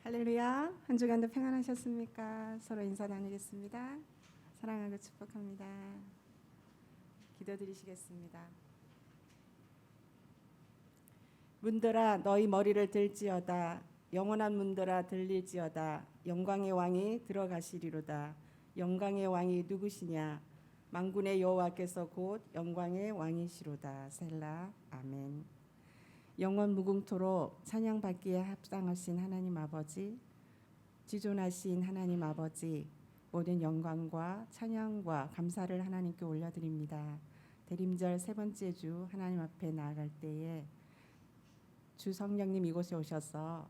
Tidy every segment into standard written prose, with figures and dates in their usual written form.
할렐루야. 한 주간도 평안하셨습니까? 서로 인사 나누겠습니다. 사랑하고 축복합니다. 기도드리시겠습니다. 문들아 너희 머리를 들지어다. 영원한 문들아 들릴지어다. 영광의 왕이 들어가시리로다. 영광의 왕이 누구시냐? 만군의 여호와께서 곧 영광의 왕이시로다. 셀라. 아멘. 영원 무궁토록 찬양받기에 합당하신 하나님 아버지, 지존하신 하나님 아버지, 모든 영광과 찬양과 감사를 하나님께 올려드립니다. 대림절 세 번째 주 하나님 앞에 나아갈 때에 주 성령님 이곳에 오셔서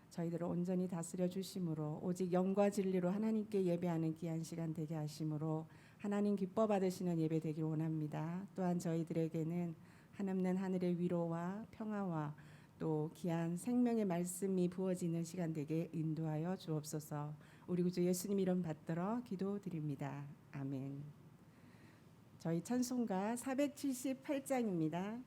저희들을 온전히 다스려 주심으로 오직 영과 진리로 하나님께 예배하는 귀한 시간 되게 하심으로 하나님 기뻐 받으시는 예배 되길 원합니다. 또한 저희들에게는 한없는 하늘의 위로와 평화와 또 귀한 생명의 말씀이 부어지는 시간 되게 인도하여 주옵소서. 우리 구주 예수님 이름 받들어 기도드립니다. 아멘. 저희 찬송가 478장입니다.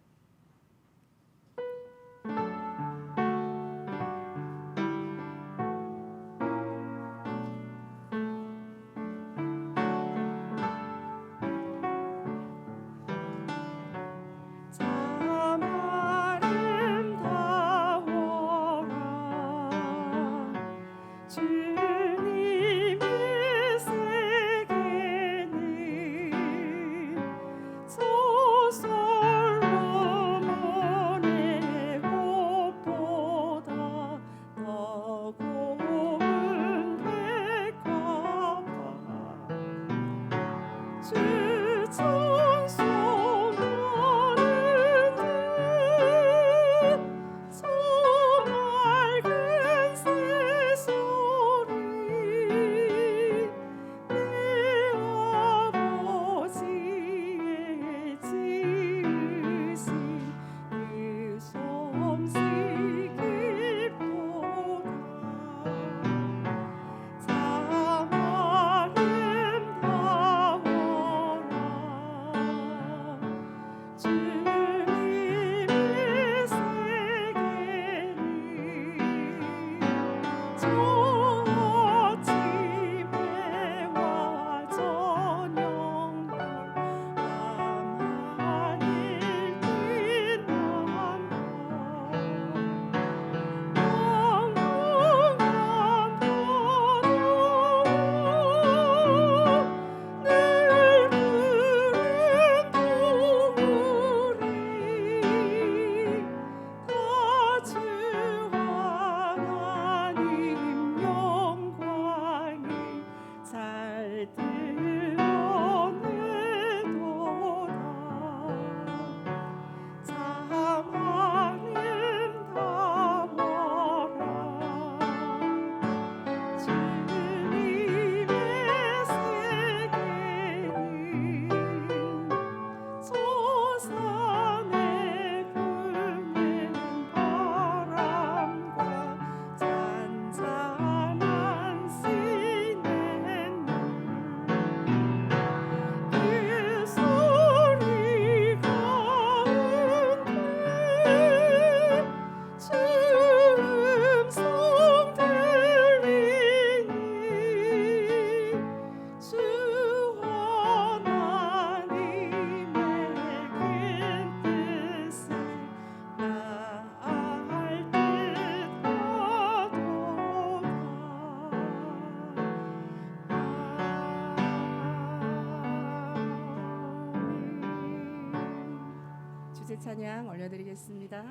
주제 찬양 올려드리겠습니다.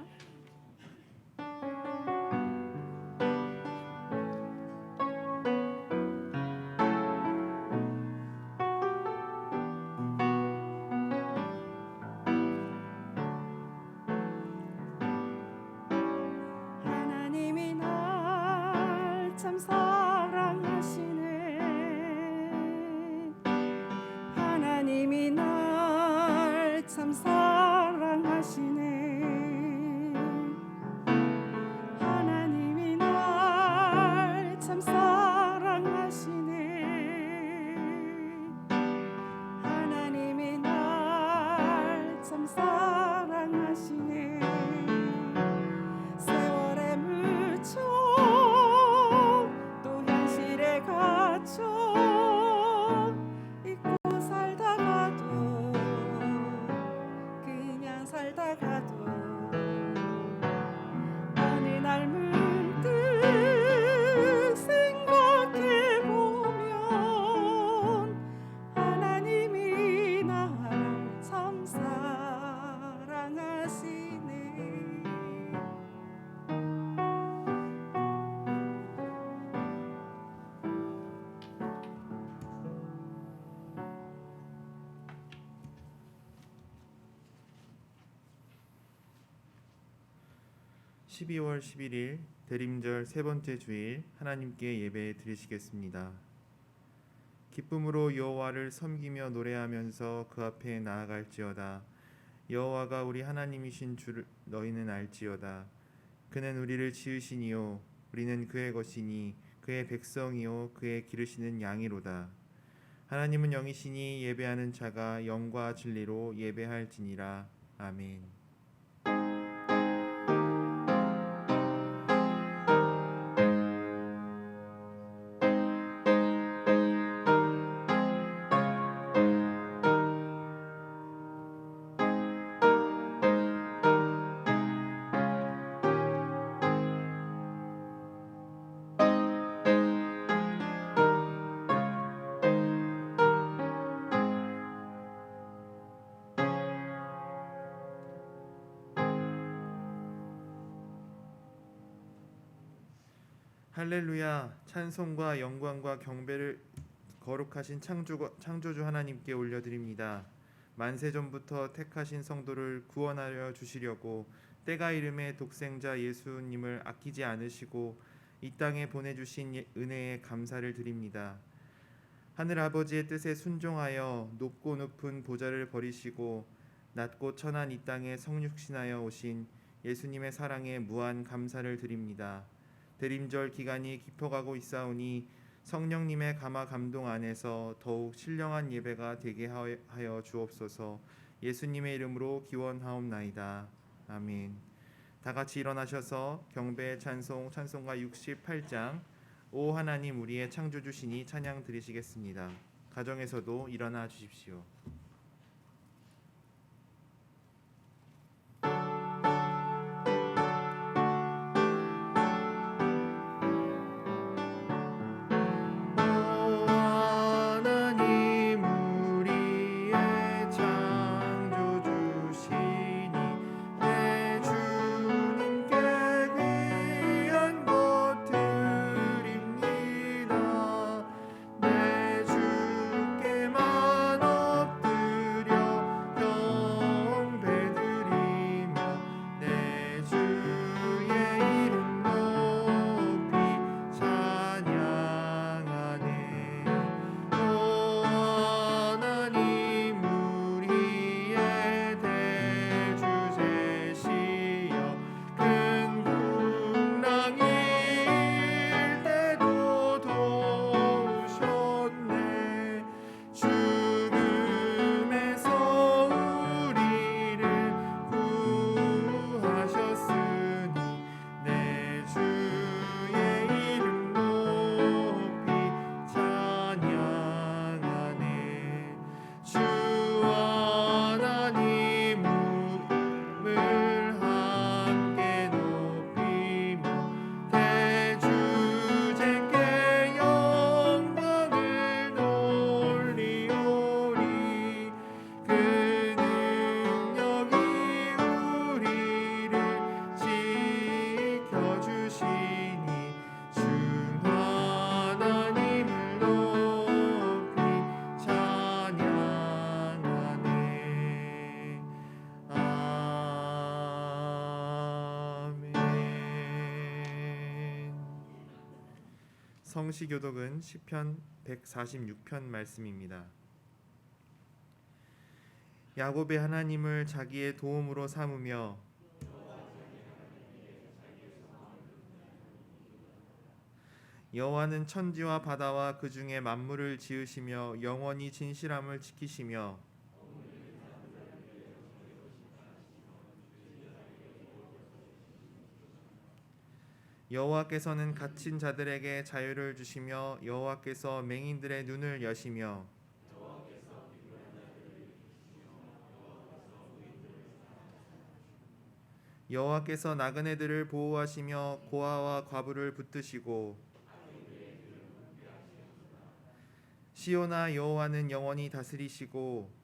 하나님이 날 참 사랑하시네. 하나님이 날 참 사랑하시네. 하나님이 날 참 사랑하시네. 하나님이 날 참 사랑하시네. 세월에 묻혀 12월 11일 대림절 세 번째 주일 하나님께 예배 드리시겠습니다. 기쁨으로 여호와를 섬기며 노래하면서 그 앞에 나아갈지어다. 여호와가 우리 하나님이신 줄 너희는 알지어다. 그는 우리를 지으시니요 우리는 그의 것이니 그의 백성이요 그의 기르시는 양이로다. 하나님은 영이시니 예배하는 자가 영과 진리로 예배할지니라. 아멘. 할렐루야. 찬송과 영광과 경배를 거룩하신 창조주 하나님께 올려드립니다. 만세 전부터 택하신 성도를 구원하여 주시려고 때가 이름에 독생자 예수님을 아끼지 않으시고 이 땅에 보내주신 은혜에 감사를 드립니다. 하늘 아버지의 뜻에 순종하여 높고 높은 보좌를 버리시고 낮고 천한 이 땅에 성육신하여 오신 예수님의 사랑에 무한 감사를 드립니다. 대림절 기간이 깊어가고 있사오니 성령님의 감화 감동 안에서 더욱 신령한 예배가 되게 하여 주옵소서. 예수님의 이름으로 기원하옵나이다. 아멘. 다 같이 일어나셔서 경배의 찬송가 68장 오 하나님 우리의 창조주시니 찬양 드리시겠습니다. 가정에서도 일어나 주십시오. 성시교독은 시편 146편 말씀입니다. 야곱의 하나님을 자기의 도움으로 삼으며 여호와는 천지와 바다와 그 중에 만물을 지으시며 영원히 진실함을 지키시며 여호와께서는 갇힌 자들에게 자유를 주시며 여호와께서 맹인들의 눈을 여시며 여호와께서 나그네들을 보호하시며 고아와 과부를 붙드시고 시온아 여호와는 영원히 다스리시고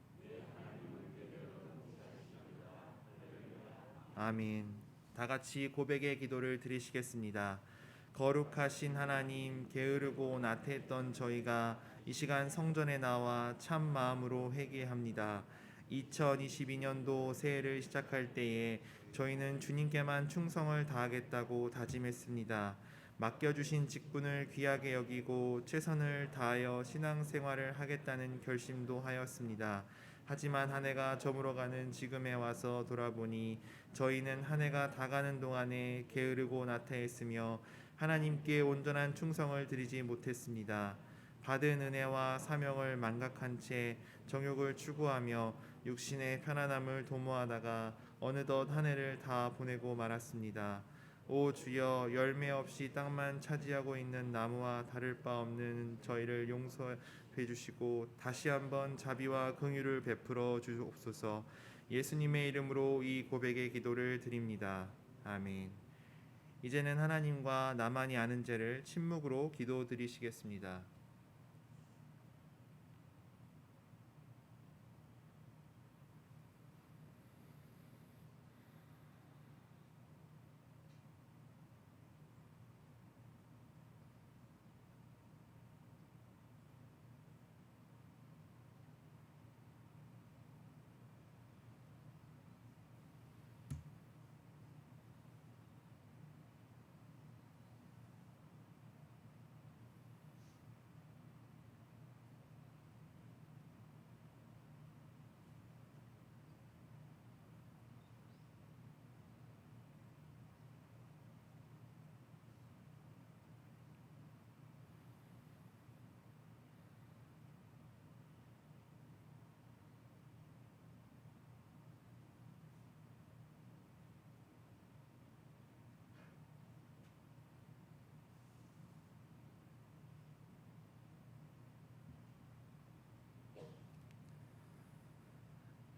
아멘. 다 같이 고백의 기도를 드리시겠습니다. 거룩하신 하나님, 게으르고 나태했던 저희가 이 시간 성전에 나와 참 마음으로 회개합니다. 2022년도 새해를 시작할 때에 저희는 주님께만 충성을 다하겠다고 다짐했습니다. 맡겨주신 직분을 귀하게 여기고 최선을 다하여 신앙생활을 하겠다는 결심도 하였습니다. 하지만 한 해가 저물어가는 지금에 와서 돌아보니 저희는 한 해가 다 가는 동안에 게으르고 나태했으며 하나님께 온전한 충성을 드리지 못했습니다. 받은 은혜와 사명을 망각한 채 정욕을 추구하며 육신의 편안함을 도모하다가 어느덧 한 해를 다 보내고 말았습니다. 오 주여, 열매 없이 땅만 차지하고 있는 나무와 다를 바 없는 저희를 용서해 주시고 다시 한번 자비와 긍휼을 베풀어 주옵소서. 예수님의 이름으로 이 고백의 기도를 드립니다. 아멘. 이제는 하나님과 나만이 아는 죄를 침묵으로 기도드리시겠습니다.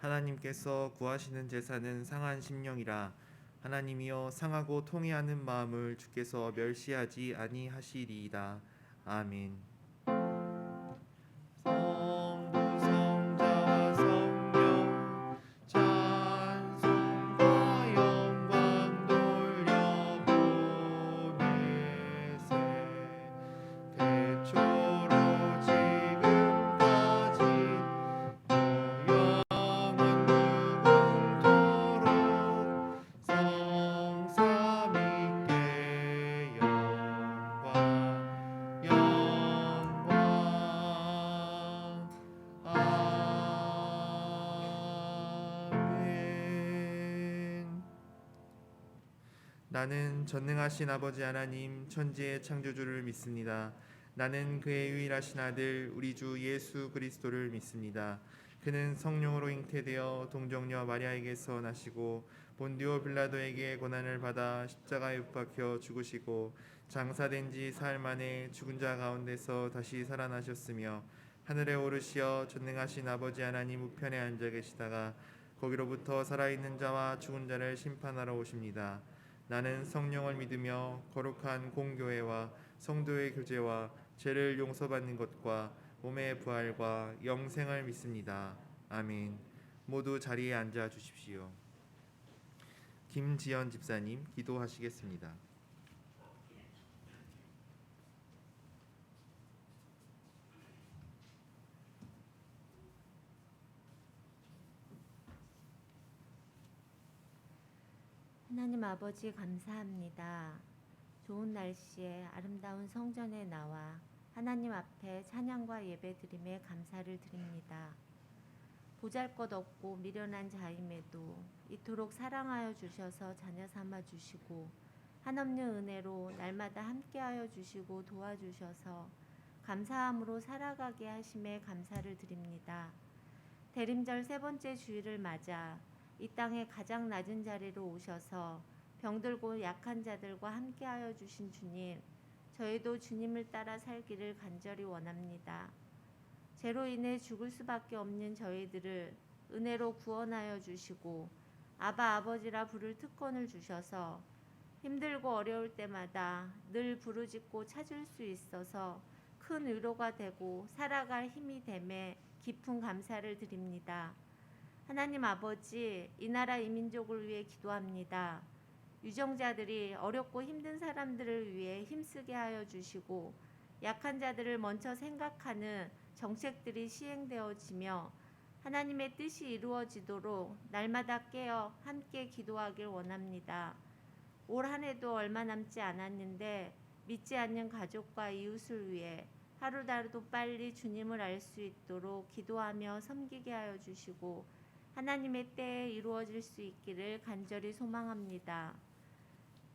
하나님께서 구하시는 제사는 상한 심령이라. 하나님이여, 상하고 통회하는 마음을 주께서 멸시하지 아니하시리이다. 아멘. 성부 성자와 성령 찬송과 영광 돌려보내세. 태초로 지금까지 성삼위께 영광 아멘. 나는 전능하신 아버지 하나님 천지의 창조주를 믿습니다. 나는 그의 유일하신 아들 우리 주 예수 그리스도를 믿습니다. 그는 성령으로 잉태되어 동정녀 마리아에게서 나시고 본디오 빌라도에게 고난을 받아 십자가에 못 박혀 죽으시고 장사된 지 사흘 만에 죽은 자 가운데서 다시 살아나셨으며 하늘에 오르시어 전능하신 아버지 하나님 우편에 앉아 계시다가 거기로부터 살아있는 자와 죽은 자를 심판하러 오십니다. 나는 성령을 믿으며 거룩한 공교회와 성도의 교제와 죄를 용서받는 것과 몸의 부활과 영생을 믿습니다. 아멘. 모두 자리에 앉아 주십시오. 김지연 집사님 기도하시겠습니다. 하나님 아버지 감사합니다. 좋은 날씨에 아름다운 성전에 나와 하나님 앞에 찬양과 예배드림에 감사를 드립니다. 보잘것없고 미련한 자임에도 이토록 사랑하여 주셔서 자녀 삼아 주시고 한없는 은혜로 날마다 함께하여 주시고 도와주셔서 감사함으로 살아가게 하심에 감사를 드립니다. 대림절 세 번째 주일을 맞아 이 땅의 가장 낮은 자리로 오셔서 병들고 약한 자들과 함께하여 주신 주님, 저희도 주님을 따라 살기를 간절히 원합니다. 죄로 인해 죽을 수밖에 없는 저희들을 은혜로 구원하여 주시고 아바 아버지라 부를 특권을 주셔서 힘들고 어려울 때마다 늘 부르짖고 찾을 수 있어서 큰 위로가 되고 살아갈 힘이 됨에 깊은 감사를 드립니다. 하나님 아버지, 이 나라 이 민족을 위해 기도합니다. 유정자들이 어렵고 힘든 사람들을 위해 힘쓰게 하여 주시고 약한 자들을 먼저 생각하는 정책들이 시행되어지며 하나님의 뜻이 이루어지도록 날마다 깨어 함께 기도하길 원합니다. 올 한 해도 얼마 남지 않았는데 믿지 않는 가족과 이웃을 위해 하루라도 빨리 주님을 알 수 있도록 기도하며 섬기게 하여 주시고 하나님의 때에 이루어질 수 있기를 간절히 소망합니다.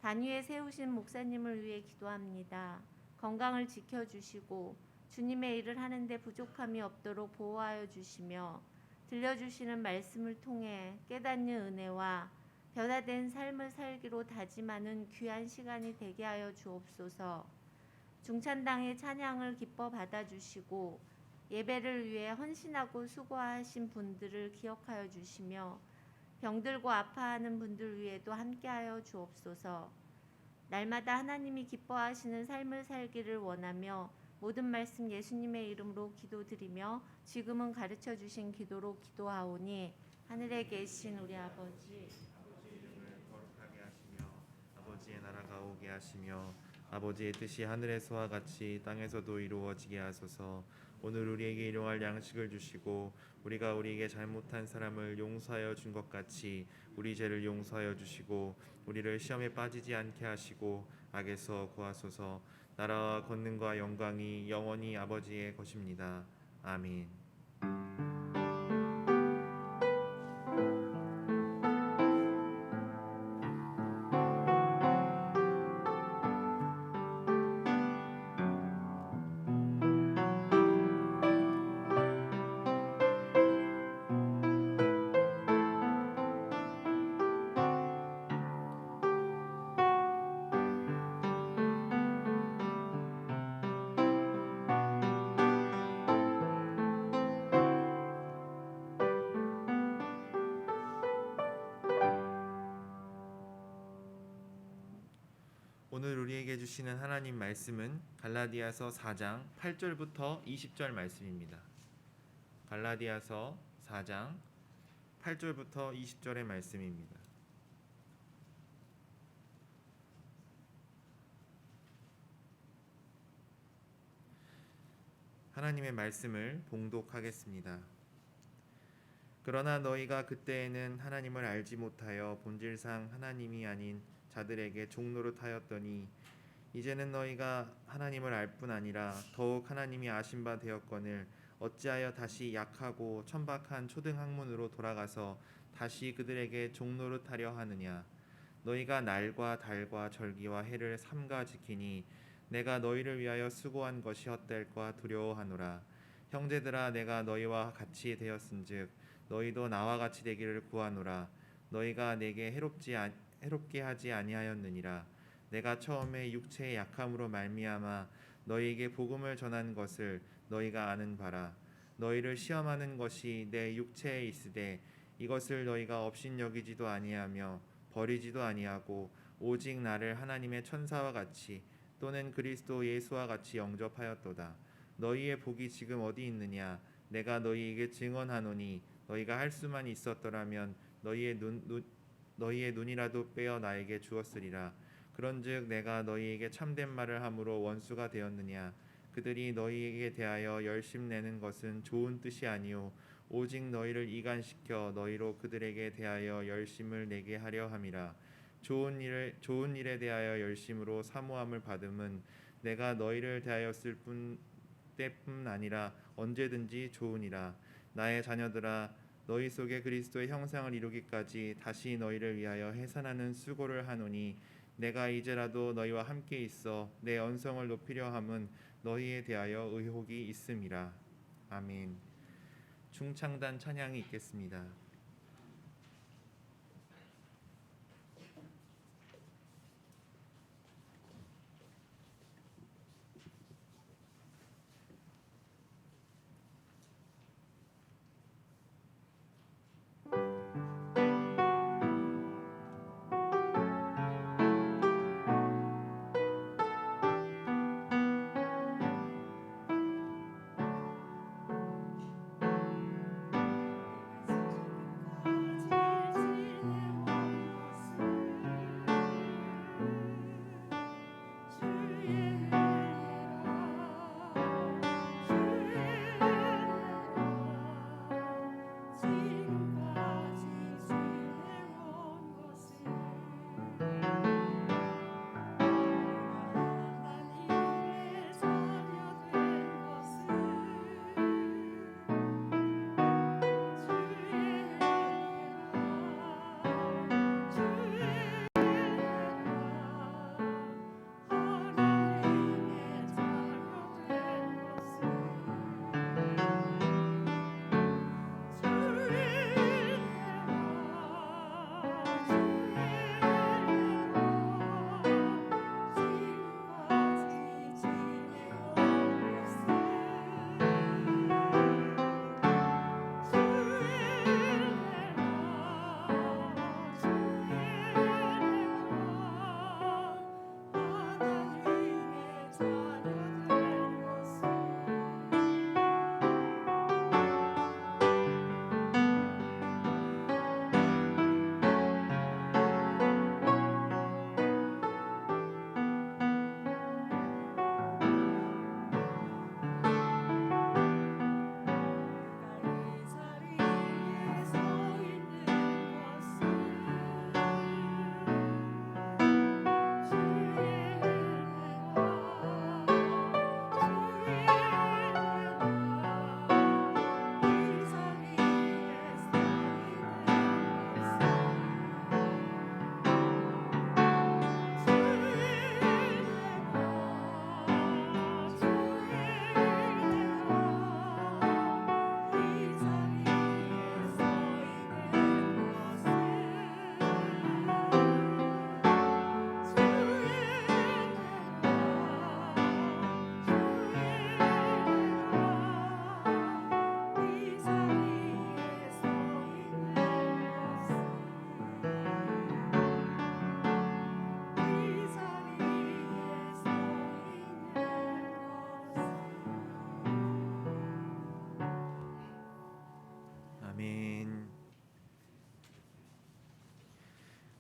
단위에 세우신 목사님을 위해 기도합니다. 건강을 지켜주시고 주님의 일을 하는데 부족함이 없도록 보호하여 주시며 들려주시는 말씀을 통해 깨닫는 은혜와 변화된 삶을 살기로 다짐하는 귀한 시간이 되게 하여 주옵소서. 중찬당의 찬양을 기뻐 받아주시고 예배를 위해 헌신하고 수고하신 분들을 기억하여 주시며 병들고 아파하는 분들 위에도 함께하여 주옵소서. 날마다 하나님이 기뻐하시는 삶을 살기를 원하며 모든 말씀 예수님의 이름으로 기도드리며 지금은 가르쳐 주신 기도로 기도하오니 하늘에 계신 우리 아버지 거룩하게 하시며 아버지의 나라가 오게 하시며 아버지의 뜻이 하늘에서와 같이 땅에서도 이루어지게 하소서. 오늘 우리에게 일용할 양식을 주시고 우리가 우리에게 잘못한 사람을 용서하여 준 것 같이 우리 죄를 용서하여 주시고 우리를 시험에 빠지지 않게 하시고 악에서 구하소서. 나라와 권능과 영광이 영원히 아버지의 것입니다. 아멘. 오늘 우리에게 주시는 하나님 말씀은 갈라디아서 4장 8절부터 20절 말씀입니다. 갈라디아서 4장 8절부터 20절의 말씀입니다. 하나님의 말씀을 봉독하겠습니다. 그러나 너희가 그때에는 하나님을 알지 못하여 본질상 하나님이 아닌 자들에게 종노릇하였더니 이제는 너희가 하나님을 알 뿐 아니라 더욱 하나님이 아신 바 되었거늘 어찌하여 다시 약하고 천박한 초등학문으로 돌아가서 다시 그들에게 종노릇하려 하느냐. 너희가 날과 달과 절기와 해를 삼가 지키니 내가 너희를 위하여 수고한 것이 헛될까 두려워하노라. 형제들아, 내가 너희와 같이 되었은즉 너희도 나와 같이 되기를 구하노라. 너희가 내게 해롭게 하지 아니하였느니라. 내가 처음에 육체의 약함으로 말미암아 너희에게 복음을 전한 것을 너희가 아는 바라. 너희를 시험하는 것이 내 육체에 있으되 이것을 너희가 업신여기지도 아니하며 버리지도 아니하고 오직 나를 하나님의 천사와 같이 또는 그리스도 예수와 같이 영접하였도다. 너희의 복이 지금 어디 있느냐? 내가 너희에게 증언하노니 너희가 할 수만 있었더라면 너희의 눈이라도 빼어 나에게 주었으리라. 그런즉 내가 너희에게 참된 말을 함으로 원수가 되었느냐? 그들이 너희에게 대하여 열심내는 것은 좋은 뜻이 아니요 오직 너희를 이간시켜 너희로 그들에게 대하여 열심을 내게 하려 함이라. 좋은 일에 대하여 열심으로 사모함을 받음은 내가 너희를 대하였을 때뿐 아니라 언제든지 좋으니라. 나의 자녀들아, 너희 속에 그리스도의 형상을 이루기까지 다시 너희를 위하여 해산하는 수고를 하노니 내가 이제라도 너희와 함께 있어 내 언성을 높이려 함은 너희에 대하여 의혹이 있음이라. 아멘. 중창단 찬양이 있겠습니다.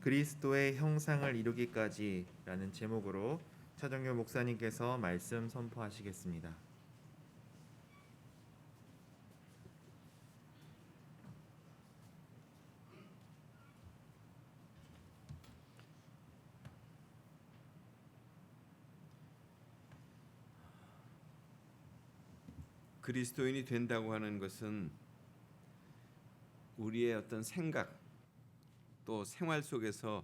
그리스도의 형상을 이루기까지라는 제목으로 차정효 목사님께서 말씀 선포하시겠습니다. 그리스도인이 된다고 하는 것은 우리의 어떤 생각 또 생활 속에서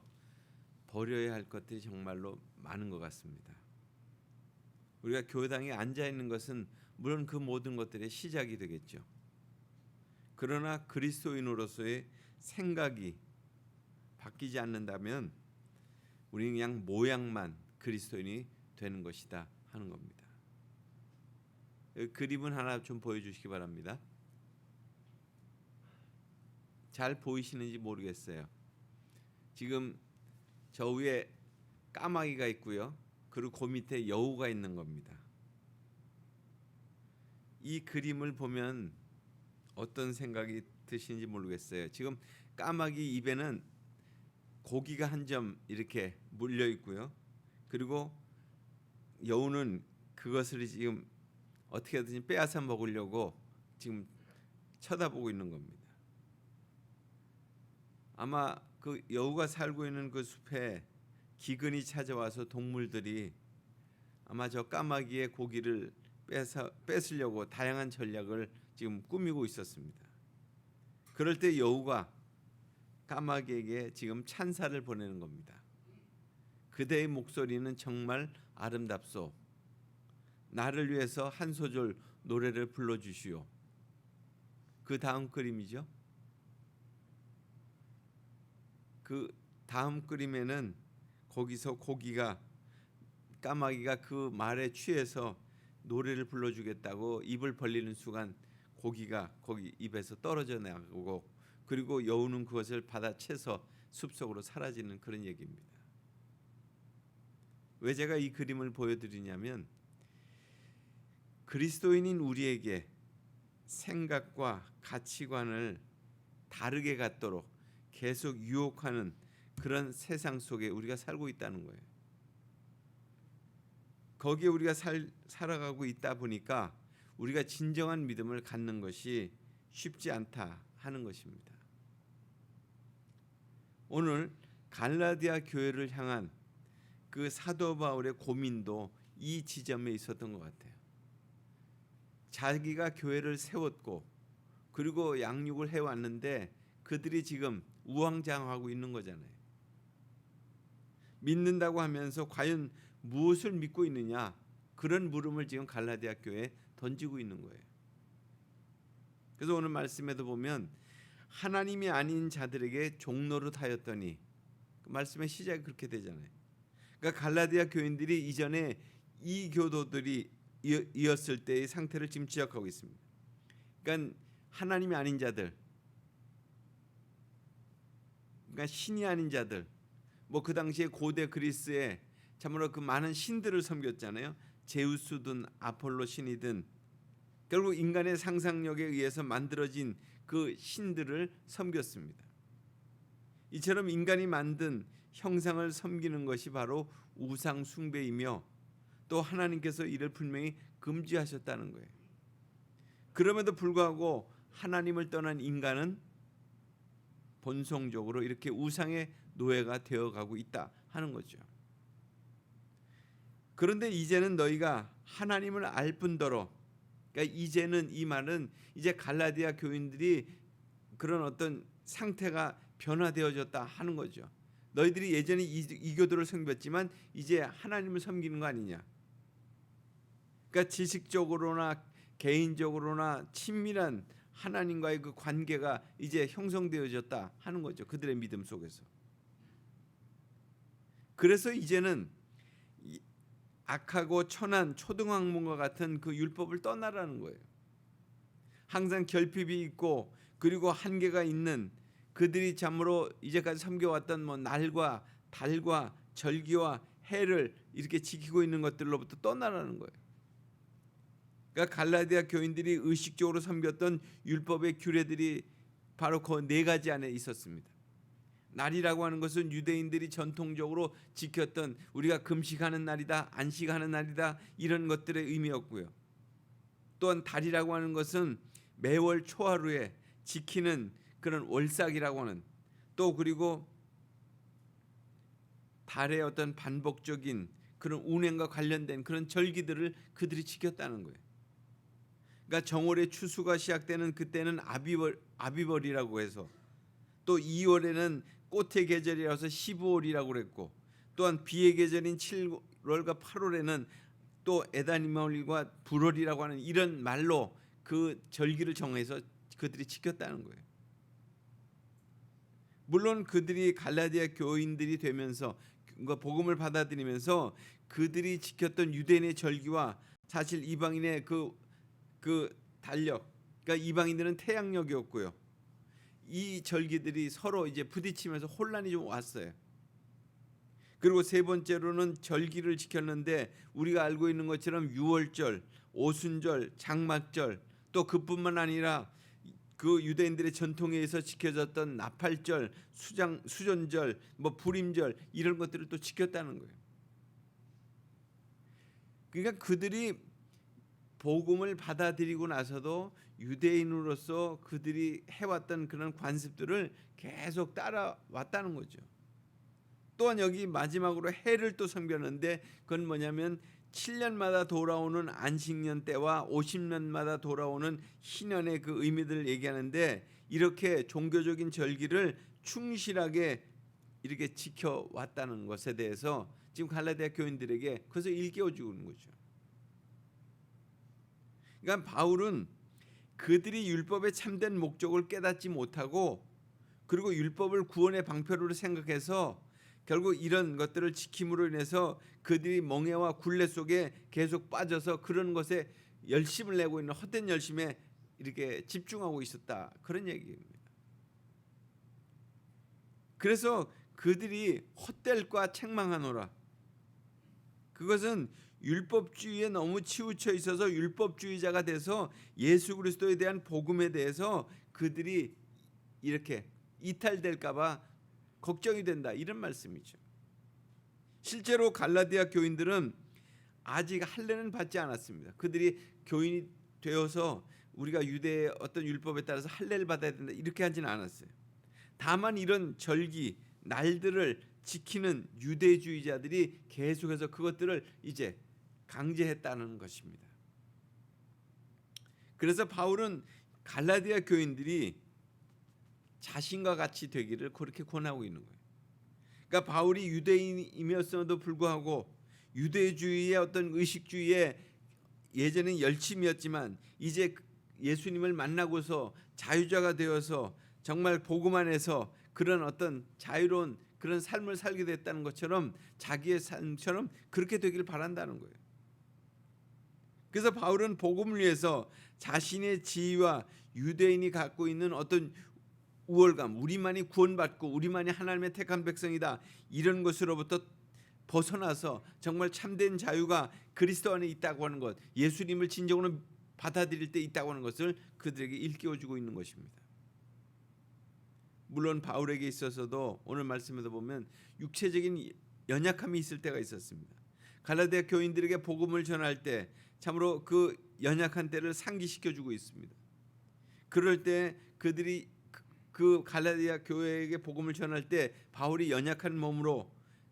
버려야 할 것들이 정말로 많은 것 같습니다. 우리가 교당에 앉아 있는 것은 물론 그 모든 것들의 시작이 되겠죠. 그러나 그리스도인으로서의 생각이 바뀌지 않는다면 우리는 그냥 모양만 그리스도인이 되는 것이다 하는 겁니다. 그림은 하나 좀 보여주시기 바랍니다. 잘 보이시는지 모르겠어요. 지금 저 위에 까마귀가 있고요. 그리고 그 밑에 여우가 있는 겁니다. 이 그림을 보면 어떤 생각이 드시는지 모르겠어요. 지금 까마귀 입에는 고기가 한 점 이렇게 물려 있고요. 그리고 여우는 그것을 지금 어떻게든지 빼앗아 먹으려고 지금 쳐다보고 있는 겁니다. 아마 그 여우가 살고 있는 그 숲에 기근이 찾아와서 동물들이 아마 저 까마귀의 고기를 뺏으려고 다양한 전략을 지금 꾸미고 있었습니다. 그럴 때 여우가 까마귀에게 지금 찬사를 보내는 겁니다. 그대의 목소리는 정말 아름답소. 나를 위해서 한 소절 노래를 불러주시오. 그 다음 그림이죠. 그 다음 그림에는 거기서 까마귀가 그 말에 취해서 노래를 불러주겠다고 입을 벌리는 순간 고기가 거기 입에서 떨어져 나가고 그리고 여우는 그것을 받아채서 숲속으로 사라지는 그런 얘기입니다. 왜 제가 이 그림을 보여드리냐면 그리스도인인 우리에게 생각과 가치관을 다르게 갖도록 계속 유혹하는 그런 세상 속에 우리가 살고 있다는 거예요. 거기에 우리가 살아가고 있다 보니까 우리가 진정한 믿음을 갖는 것이 쉽지 않다 하는 것입니다. 오늘 갈라디아 교회를 향한 그 사도 바울의 고민도 이 지점에 있었던 것 같아요. 자기가 교회를 세웠고 그리고 양육을 해왔는데 그들이 지금 우왕좌왕하고 있는 거잖아요. 믿는다고 하면서 과연 무엇을 믿고 있느냐 그런 물음을 지금 갈라디아 교회에 던지고 있는 거예요. 그래서 오늘 말씀에도 보면 하나님이 아닌 자들에게 종노릇하였더니 그 말씀의 시작이 그렇게 되잖아요. 그러니까 갈라디아 교인들이 이전에 이 교도들이 이었을 때의 상태를 지금 지적하고 있습니다. 그러니까 하나님이 아닌 자들, 그러니까 신이 아닌 자들, 뭐 그 당시에 고대 그리스에 참으로 그 많은 신들을 섬겼잖아요. 제우스든 아폴로 신이든 결국 인간의 상상력에 의해서 만들어진 그 신들을 섬겼습니다. 이처럼 인간이 만든 형상을 섬기는 것이 바로 우상 숭배이며 또 하나님께서 이를 분명히 금지하셨다는 거예요. 그럼에도 불구하고 하나님을 떠난 인간은 본성적으로 이렇게 우상의 노예가 되어가고 있다 하는 거죠. 그런데 이제는 너희가 하나님을 알 뿐더러, 그러니까 이제는 이 말은 이제 갈라디아 교인들이 그런 어떤 상태가 변화되어졌다 하는 거죠. 너희들이 예전에 이 교도를 섬겼지만 이제 하나님을 섬기는 거 아니냐. 그러니까 지식적으로나 개인적으로나 친밀한 하나님과의 그 관계가 이제 형성되어졌다 하는 거죠. 그들의 믿음 속에서. 그래서 이제는 악하고 천한 초등학문과 같은 그 율법을 떠나라는 거예요. 항상 결핍이 있고 그리고 한계가 있는 그들이 참으로 이제까지 섬겨왔던 뭐 날과 달과 절기와 해를 이렇게 지키고 있는 것들로부터 떠나라는 거예요. 그러니까 갈라디아 교인들이 의식적으로 섬겼던 율법의 규례들이 바로 그 네 가지 안에 있었습니다. 날이라고 하는 것은 유대인들이 전통적으로 지켰던 우리가 금식하는 날이다, 안식하는 날이다 이런 것들의 의미였고요. 또한 달이라고 하는 것은 매월 초하루에 지키는 그런 월삭이라고 하는 또 그리고 달의 어떤 반복적인 그런 운행과 관련된 그런 절기들을 그들이 지켰다는 거예요. 그러니까 정월의 추수가 시작되는 그때는 아비벌이라고 해서 또 2월에는 꽃의 계절이라서 15월이라고 그랬고 또한 비의 계절인 7월과 8월에는 또 에다니멀과 불월이라고 하는 이런 말로 그 절기를 정해서 그들이 지켰다는 거예요. 물론 그들이 갈라디아 교인들이 되면서 복음을 받아들이면서 그들이 지켰던 유대인의 절기와 사실 이방인의 그 달력, 그러니까 이방인들은 태양력이었고요. 이 절기들이 서로 이제 부딪히면서 혼란이 좀 왔어요. 그리고 세 번째로는 절기를 지켰는데 우리가 알고 있는 것처럼 유월절, 오순절, 장막절 또 그뿐만 아니라 그 유대인들의 전통에 의해서 지켜졌던 나팔절, 수전절, 뭐 불임절 이런 것들을 또 지켰다는 거예요. 그러니까 그들이 복음을 받아들이고 나서도 유대인으로서 그들이 해왔던 그런 관습들을 계속 따라왔다는 거죠. 또한 여기 마지막으로 해를 또 섬겼는데 그건 뭐냐면 7년마다 돌아오는 안식년 때와 50년마다 돌아오는 희년의 그 의미들을 얘기하는데 이렇게 종교적인 절기를 충실하게 이렇게 지켜왔다는 것에 대해서 지금 갈라디아 교인들에게 그것을 일깨워주고 있는 거죠. 그러니까 바울은 그들이 율법의 참된 목적을 깨닫지 못하고 그리고 율법을 구원의 방편으로 생각해서 결국 이런 것들을 지킴으로 인해서 그들이 멍해와 굴레 속에 계속 빠져서 그런 것에 열심을 내고 있는 헛된 열심에 이렇게 집중하고 있었다 그런 얘기입니다. 그래서 그들이 헛될과 책망하노라. 그것은 율법주의에 너무 치우쳐 있어서 율법주의자가 돼서 예수 그리스도에 대한 복음에 대해서 그들이 이렇게 이탈될까 봐 걱정이 된다 이런 말씀이죠. 실제로 갈라디아 교인들은 아직 할례는 받지 않았습니다. 그들이 교인이 되어서 우리가 유대의 어떤 율법에 따라서 할례를 받아야 된다 이렇게 하지는 않았어요. 다만 이런 절기 날들을 지키는 유대주의자들이 계속해서 그것들을 이제 강제했다는 것입니다. 그래서 바울은 갈라디아 교인들이 자신과 같이 되기를 그렇게 권하고 있는 거예요. 그러니까 바울이 유대인이었음에도 불구하고 유대주의의 어떤 의식주의에 예전엔 열심이었지만 이제 예수님을 만나고서 자유자가 되어서 정말 복음 안에서 그런 어떤 자유로운 그런 삶을 살게 됐다는 것처럼 자기의 삶처럼 그렇게 되기를 바란다는 거예요. 그래서 바울은 복음을 위해서 자신의 지위와 유대인이 갖고 있는 어떤 우월감, 우리만이 구원받고 우리만이 하나님의 택한 백성이다 이런 것으로부터 벗어나서 정말 참된 자유가 그리스도 안에 있다고 하는 것, 예수님을 진정으로 받아들일 때 있다고 하는 것을 그들에게 일깨워주고 있는 것입니다. 물론 바울에게 있어서도 오늘 말씀에도 보면 육체적인 연약함이 있을 때가 있었습니다. 갈라디아 교인들에게 복음을 전할 때 참으로 그 연약한 때를 상기시켜주고 있습니다. 그럴 때 그들이 그 갈라디아 교회에게 복음을 전할 때 바울이 연약한 몸으로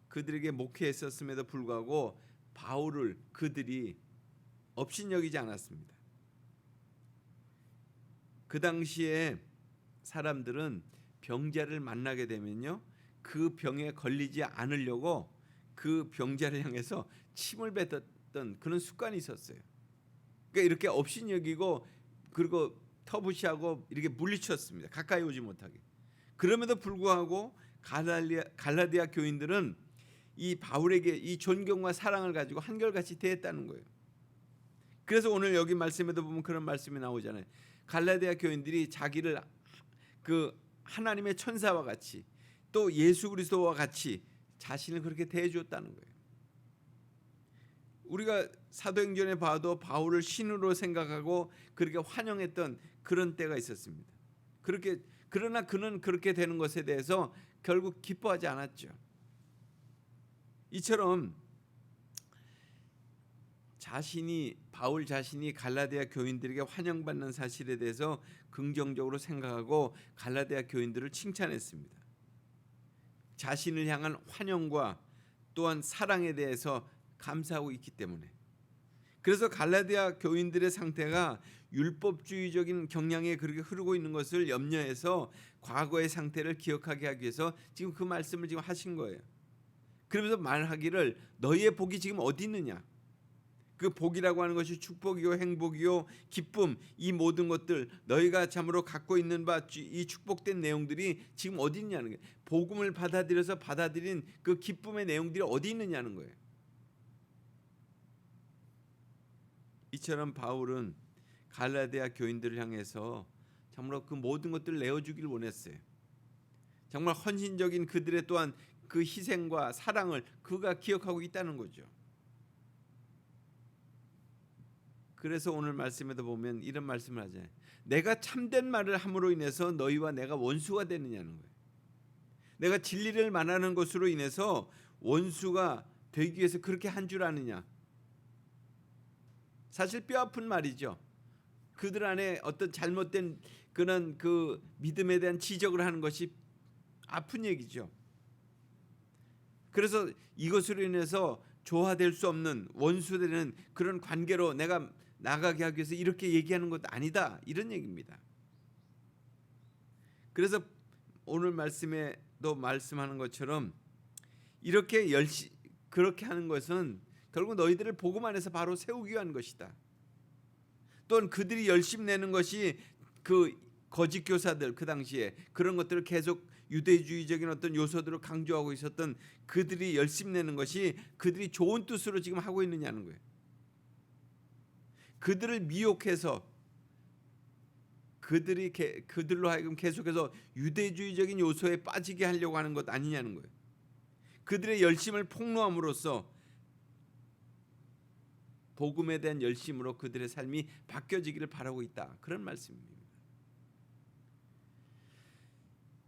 그들에게 목회했었음에도 불구하고 바울을 그들이 업신여기지 않았습니다. 그 당시에 사람들은 병자를 만나게 되면요 그 병에 걸리지 않으려고 그 병자를 향해서 침을 뱉었던 그런 습관이 있었어요. 그러니까 이렇게 업신여기고 그리고 터부시하고 이렇게 물리쳤습니다. 가까이 오지 못하게. 그럼에도 불구하고 갈라디아 교인들은 이 바울에게 이 존경과 사랑을 가지고 한결같이 대했다는 거예요. 그래서 오늘 여기 말씀에도 보면 그런 말씀이 나오잖아요. 갈라디아 교인들이 자기를 그 하나님의 천사와 같이 또 예수 그리스도와 같이 자신을 그렇게 대해 주었다는 거예요. 우리가 사도행전에 봐도 바울을 신으로 생각하고 그렇게 환영했던 그런 때가 있었습니다. 그러나 그는 그렇게 되는 것에 대해서 결국 기뻐하지 않았죠. 이처럼 바울 자신이 갈라디아 교인들에게 환영받는 사실에 대해서 긍정적으로 생각하고 갈라디아 교인들을 칭찬했습니다. 자신을 향한 환영과 또한 사랑에 대해서 감사하고 있기 때문에. 그래서 갈라디아 교인들의 상태가 율법주의적인 경향에 그렇게 흐르고 있는 것을 염려해서 과거의 상태를 기억하게 하기 위해서 지금 그 말씀을 지금 하신 거예요. 그러면서 말하기를 너희의 복이 지금 어디 있느냐? 그 복이라고 하는 것이 축복이요 행복이요 기쁨, 이 모든 것들 너희가 참으로 갖고 있는 바 이 축복된 내용들이 지금 어디 있냐는 거예요. 복음을 받아들인 그 기쁨의 내용들이 어디 있느냐는 거예요. 이처럼 바울은 갈라디아 교인들을 향해서 참으로 그 모든 것들을 내어주길 원했어요. 정말 헌신적인 그들의 또한 그 희생과 사랑을 그가 기억하고 있다는 거죠. 그래서 오늘 말씀에도 보면 이런 말씀을 하잖아요. 내가 참된 말을 함으로 인해서 너희와 내가 원수가 되느냐는 거예요. 내가 진리를 말하는 것으로 인해서 원수가 되기 위해서 그렇게 한 줄 아느냐. 사실 뼈아픈 말이죠. 그들 안에 어떤 잘못된 그런 그 믿음에 대한 지적을 하는 것이 아픈 얘기죠. 그래서 이것으로 인해서 조화될 수 없는 원수되는 그런 관계로 내가 나가게 하기 위해서 이렇게 얘기하는 것도 아니다, 이런 얘기입니다. 그래서 오늘 말씀에도 말씀하는 것처럼 이렇게 그렇게 하는 것은 결국 너희들을 복음 안에서 바로 세우기 위한 것이다. 또한 그들이 열심 내는 것이 그 거짓 교사들, 그 당시에 그런 것들을 계속 유대주의적인 어떤 요소들을 강조하고 있었던 그들이 열심 내는 것이 그들이 좋은 뜻으로 지금 하고 있느냐는 거예요. 그들을 미혹해서 그들로 하여금 계속해서 유대주의적인 요소에 빠지게 하려고 하는 것 아니냐는 거예요. 그들의 열심을 폭로함으로써 복음에 대한 열심으로 그들의 삶이 바뀌어지기를 바라고 있다, 그런 말씀입니다.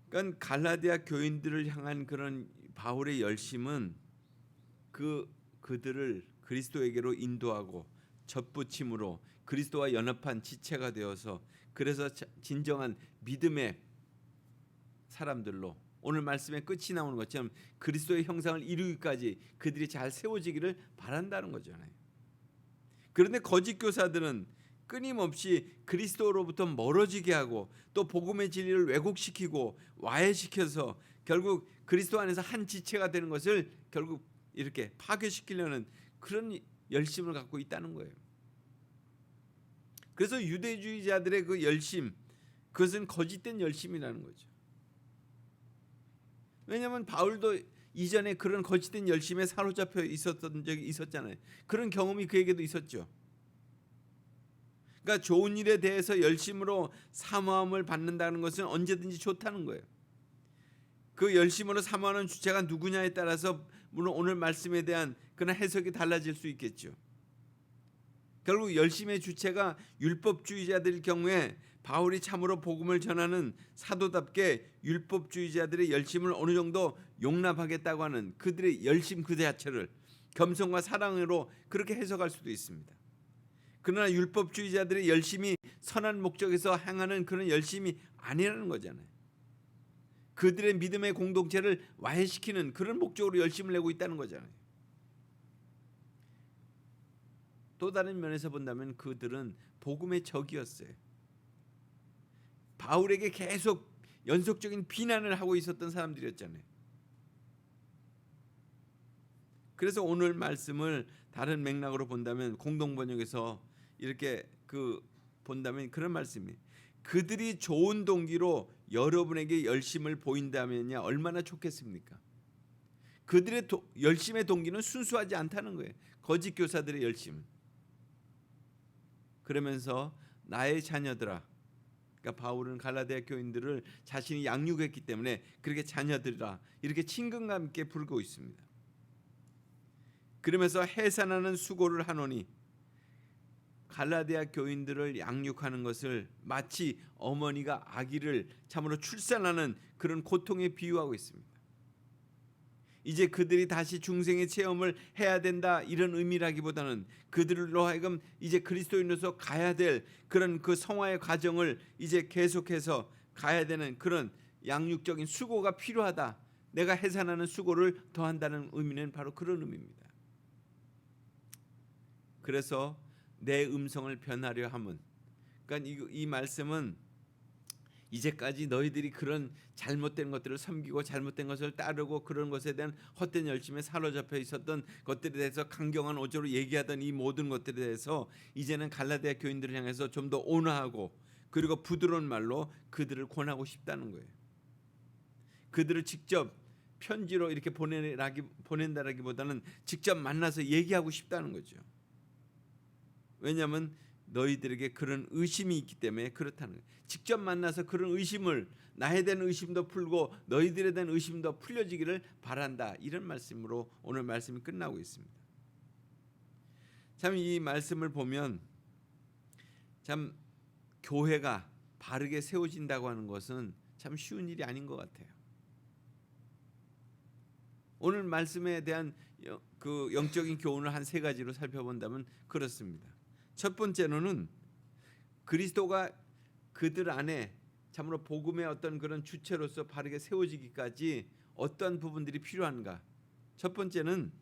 그러니까 갈라디아 교인들을 향한 그런 바울의 열심은 그들을 그리스도에게로 인도하고 접붙임으로 그리스도와 연합한 지체가 되어서 그래서 진정한 믿음의 사람들로 오늘 말씀의 끝이 나오는 것처럼 그리스도의 형상을 이루기까지 그들이 잘 세워지기를 바란다는 거잖아요. 그런데 거짓 교사들은 끊임없이 그리스도로부터 멀어지게 하고 또 복음의 진리를 왜곡시키고 와해시켜서 결국 그리스도 안에서 한 지체가 되는 것을 결국 이렇게 파괴시키려는 그런 열심을 갖고 있다는 거예요. 그래서 유대주의자들의 그 열심, 그것은 거짓된 열심이라는 거죠. 왜냐하면 바울도 이전에 그런 거짓된 열심에 사로잡혀 있었던 적이 있었잖아요. 그런 경험이 그에게도 있었죠. 그러니까 좋은 일에 대해서 열심으로 사모함을 받는다는 것은 언제든지 좋다는 거예요. 그 열심으로 사모하는 주체가 누구냐에 따라서 물론 오늘 말씀에 대한 그런 해석이 달라질 수 있겠죠. 결국 열심의 주체가 율법주의자들일 경우에 바울이 참으로 복음을 전하는 사도답게 율법주의자들의 열심을 어느 정도 용납하겠다고 하는 그들의 열심 그 자체를 겸손과 사랑으로 그렇게 해석할 수도 있습니다. 그러나 율법주의자들의 열심이 선한 목적에서 행하는 그런 열심이 아니라는 거잖아요. 그들의 믿음의 공동체를 와해시키는 그런 목적으로 열심을 내고 있다는 거잖아요. 또 다른 면에서 본다면 그들은 복음의 적이었어요. 바울에게 계속 연속적인 비난을 하고 있었던 사람들이었잖아요. 그래서 오늘 말씀을 다른 맥락으로 본다면 공동번역에서 이렇게 본다면 그런 말씀이에요. 그들이 좋은 동기로 여러분에게 열심을 보인다면야 얼마나 좋겠습니까? 그들의 열심의 동기는 순수하지 않다는 거예요. 거짓 교사들의 열심은. 그러면서 나의 자녀들아, 그러니까 바울은 갈라디아 교인들을 자신이 양육했기 때문에 그렇게 자녀들이라 이렇게 친근감 있게 부르고 있습니다. 그러면서 해산하는 수고를 하노니 갈라디아 교인들을 양육하는 것을 마치 어머니가 아기를 참으로 출산하는 그런 고통에 비유하고 있습니다. 이제 그들이 다시 중생의 체험을 해야 된다 이런 의미라기보다는 그들로 하여금 이제 그리스도인으로서 가야 될 그런 그 성화의 과정을 이제 계속해서 가야 되는 그런 양육적인 수고가 필요하다. 내가 해산하는 수고를 더한다는 의미는 바로 그런 의미입니다. 그래서 내 음성을 변하려 함은, 그러니까 이 말씀은 이제까지 너희들이 그런 잘못된 것들을 섬기고 잘못된 것을 따르고 그런 것에 대한 헛된 열심에 사로잡혀 있었던 것들에 대해서 강경한 어조로 얘기하던 이 모든 것들에 대해서 이제는 갈라디아 교인들을 향해서 좀 더 온화하고 그리고 부드러운 말로 그들을 권하고 싶다는 거예요. 그들을 직접 편지로 이렇게 보낸다라기보다는 직접 만나서 얘기하고 싶다는 거죠. 왜냐하면 너희들에게 그런 의심이 있기 때문에 그렇다는 거예요. 직접 만나서 그런 의심을, 나에 대한 의심도 풀고 너희들에 대한 의심도 풀려지기를 바란다. 이런 말씀으로 오늘 말씀이 끝나고 있습니다. 참 이 말씀을 보면 참 교회가 바르게 세워진다고 하는 것은 참 쉬운 일이 아닌 것 같아요. 오늘 말씀에 대한 그 영적인 교훈을 한 세 가지로 살펴본다면 그렇습니다. 첫 번째로는 그리스도가 그들 안에 참으로 복음의 어떤 그런 주체로서 바르게 세워지기까지 어떤 부분들이 필요한가? 첫 번째는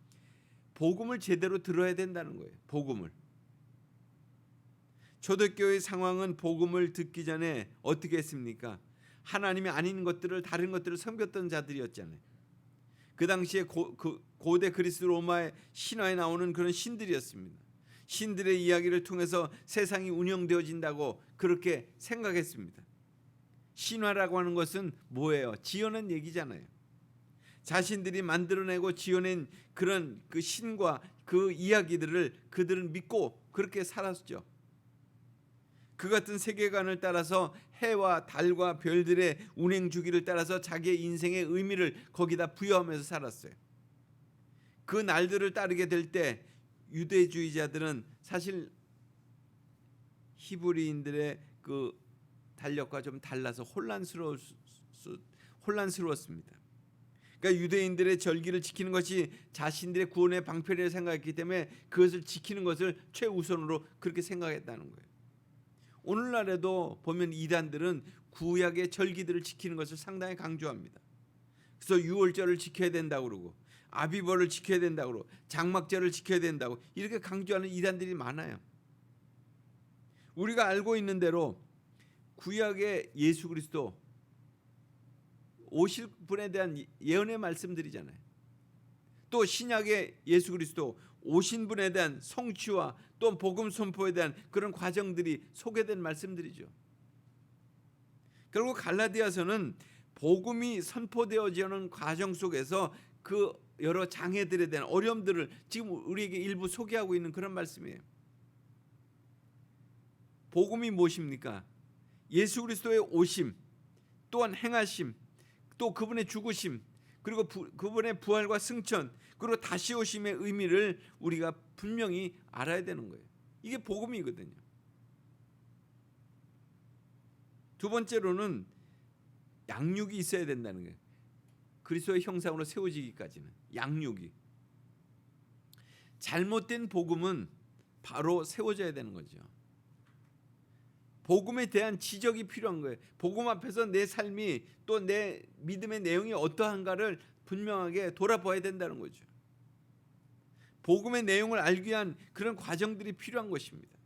복음을 제대로 들어야 된다는 거예요. 복음을. 초대교회의 상황은 복음을 듣기 전에 어떻게 했습니까? 하나님이 아닌 것들을, 다른 것들을 섬겼던 자들이었잖아요. 그 당시에 고대 그리스 로마의 신화에 나오는 그런 신들이었습니다. 신들의 이야기를 통해서 세상이 운영되어진다고 그렇게 생각했습니다. 신화라고 하는 것은 뭐예요? 지어낸 얘기잖아요. 자신들이 만들어내고 지어낸 그런 그 신과 그 이야기들을 그들은 믿고 그렇게 살았죠. 그 같은 세계관을 따라서 해와 달과 별들의 운행 주기를 따라서 자기의 인생의 의미를 거기다 부여하면서 살았어요. 그 날들을 따르게 될 때 유대주의자들은 사실 히브리인들의 그 달력과 좀 달라서 혼란스러웠습니다. 그러니까 유대인들의 절기를 지키는 것이 자신들의 구원의 방편이라고 생각했기 때문에 그것을 지키는 것을 최우선으로 그렇게 생각했다는 거예요. 오늘날에도 보면 이단들은 구약의 절기들을 지키는 것을 상당히 강조합니다. 그래서 유월절을 지켜야 된다고 그러고 아비벌을 지켜야 된다고 그러고 장막절을 지켜야 된다고 이렇게 강조하는 이단들이 많아요. 우리가 알고 있는 대로 구약의 예수 그리스도 오실 분에 대한 예언의 말씀들이잖아요. 또 신약의 예수 그리스도 오신 분에 대한 성취와 또 복음 선포에 대한 그런 과정들이 소개된 말씀들이죠. 결국 갈라디아서는 복음이 선포되어지는 과정 속에서 그 여러 장애들에 대한 어려움들을 지금 우리에게 일부 소개하고 있는 그런 말씀이에요. 복음이 무엇입니까? 예수 그리스도의 오심, 또한 행하심, 또 그분의 죽으심, 그리고 그분의 부활과 승천, 그리고 다시 오심의 의미를 우리가 분명히 알아야 되는 거예요. 이게 복음이거든요. 두 번째로는 양육이 있어야 된다는 거예요. 그리스도의 형상으로 세워지기까지는 양육이. 잘못된 복음은 바로 세워져야 되는 거죠. 복음에 대한 지적이 필요한 거예요. 복음 앞에서 내 삶이 또 내 믿음의 내용이 어떠한가를 분명하게 돌아봐야 된다는 거죠. 복음의 내용을 알기 위한 그런 과정들이 필요한 것입니다.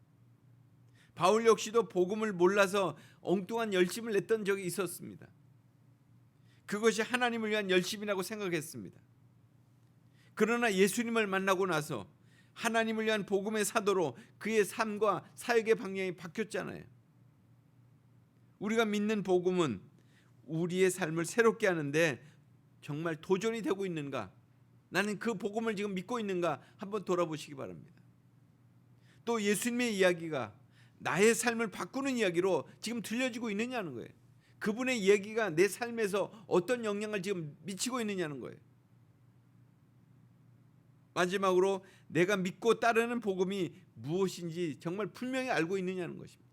바울 역시도 복음을 몰라서 엉뚱한 열심을 냈던 적이 있었습니다. 그것이 하나님을 위한 열심이라고 생각했습니다. 그러나 예수님을 만나고 나서 하나님을 위한 복음의 사도로 그의 삶과 사역의 방향이 바뀌었잖아요. 우리가 믿는 복음은 우리의 삶을 새롭게 하는데 정말 도전이 되고 있는가? 나는 그 복음을 지금 믿고 있는가? 한번 돌아보시기 바랍니다. 또 예수님의 이야기가 나의 삶을 바꾸는 이야기로 지금 들려지고 있느냐는 거예요. 그분의 이야기가 내 삶에서 어떤 영향을 지금 미치고 있느냐는 거예요. 마지막으로 내가 믿고 따르는 복음이 무엇인지 정말 분명히 알고 있느냐는 것입니다.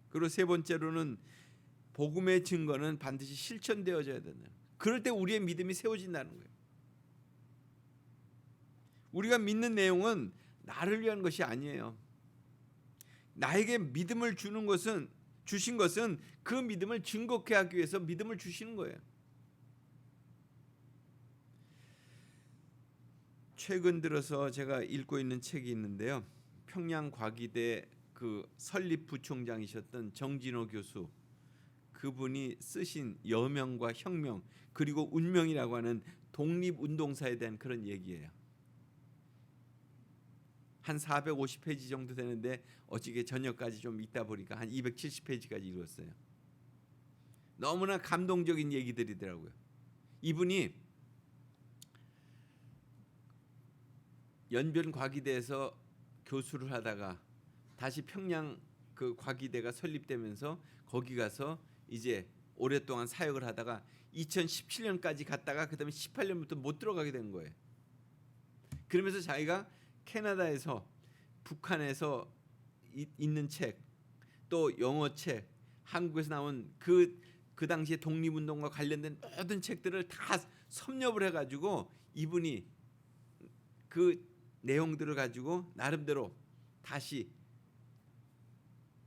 그리고 세 번째로는 복음의 증거는 반드시 실천되어져야 된다. 그럴 때 우리의 믿음이 세워진다는 거예요. 우리가 믿는 내용은 나를 위한 것이 아니에요. 나에게 믿음을 주신 것은 그 믿음을 증거케 하기 위해서 믿음을 주시는 거예요. 최근 들어서 제가 읽고 있는 책이 있는데요. 평양과기대 그 설립 부총장이셨던 정진호 교수, 그분이 쓰신 여명과 혁명 그리고 운명이라고 하는 독립운동사에 대한 그런 얘기예요. 한 450페이지 정도 되는데 어저께 저녁까지 좀 읽다 보니까 한 270페이지까지 읽었어요. 너무나 감동적인 얘기들이더라고요. 이분이 연변과기대에서 교수를 하다가 다시 평양 그 과기대가 설립되면서 거기 가서 이제 오랫동안 사역을 하다가 2017년까지 갔다가 그다음에 18년부터 못 들어가게 된 거예요. 그러면서 자기가 캐나다에서 북한에서 있는 책, 또 영어 책, 한국에서 나온 그 당시에 독립운동과 관련된 모든 책들을 다 섭렵을 해가지고 이분이 그 내용들을 가지고 나름대로 다시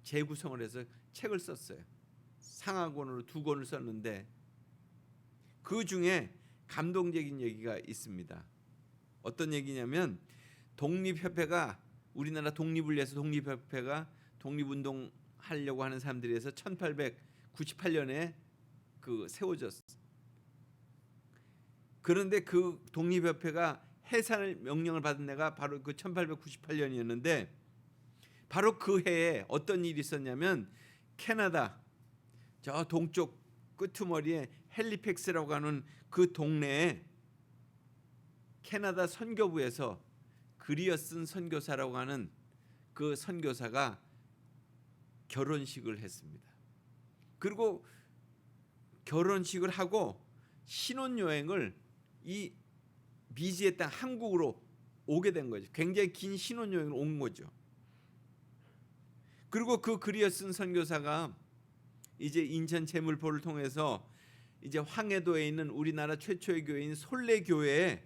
재구성을 해서 책을 썼어요. 상하권으로 2권을 썼는데 그 중에 감동적인 얘기가 있습니다. 어떤 얘기냐면 독립협회가 우리나라 독립을 위해서 독립협회가 독립운동 하려고 하는 사람들에 의해서 1898년에 그 세워졌어. 그런데 그 독립협회가 해산을 명령을 받은 해가 바로 그 1898년이었는데 바로 그 해에 어떤 일이 있었냐면 캐나다 저 동쪽 끄트머리에 헬리팩스라고 하는 그 동네에 캐나다 선교부에서 그리어슨 선교사라고 하는 그 선교사가 결혼식을 했습니다. 그리고 결혼식을 하고 신혼여행을 이 미지의 땅 한국으로 오게 된 거죠. 굉장히 긴 신혼여행을 온 거죠. 그리고 그 그리어슨 선교사가 이제 인천 제물포를 통해서 이제 황해도에 있는 우리나라 최초의 교회인 솔레교회에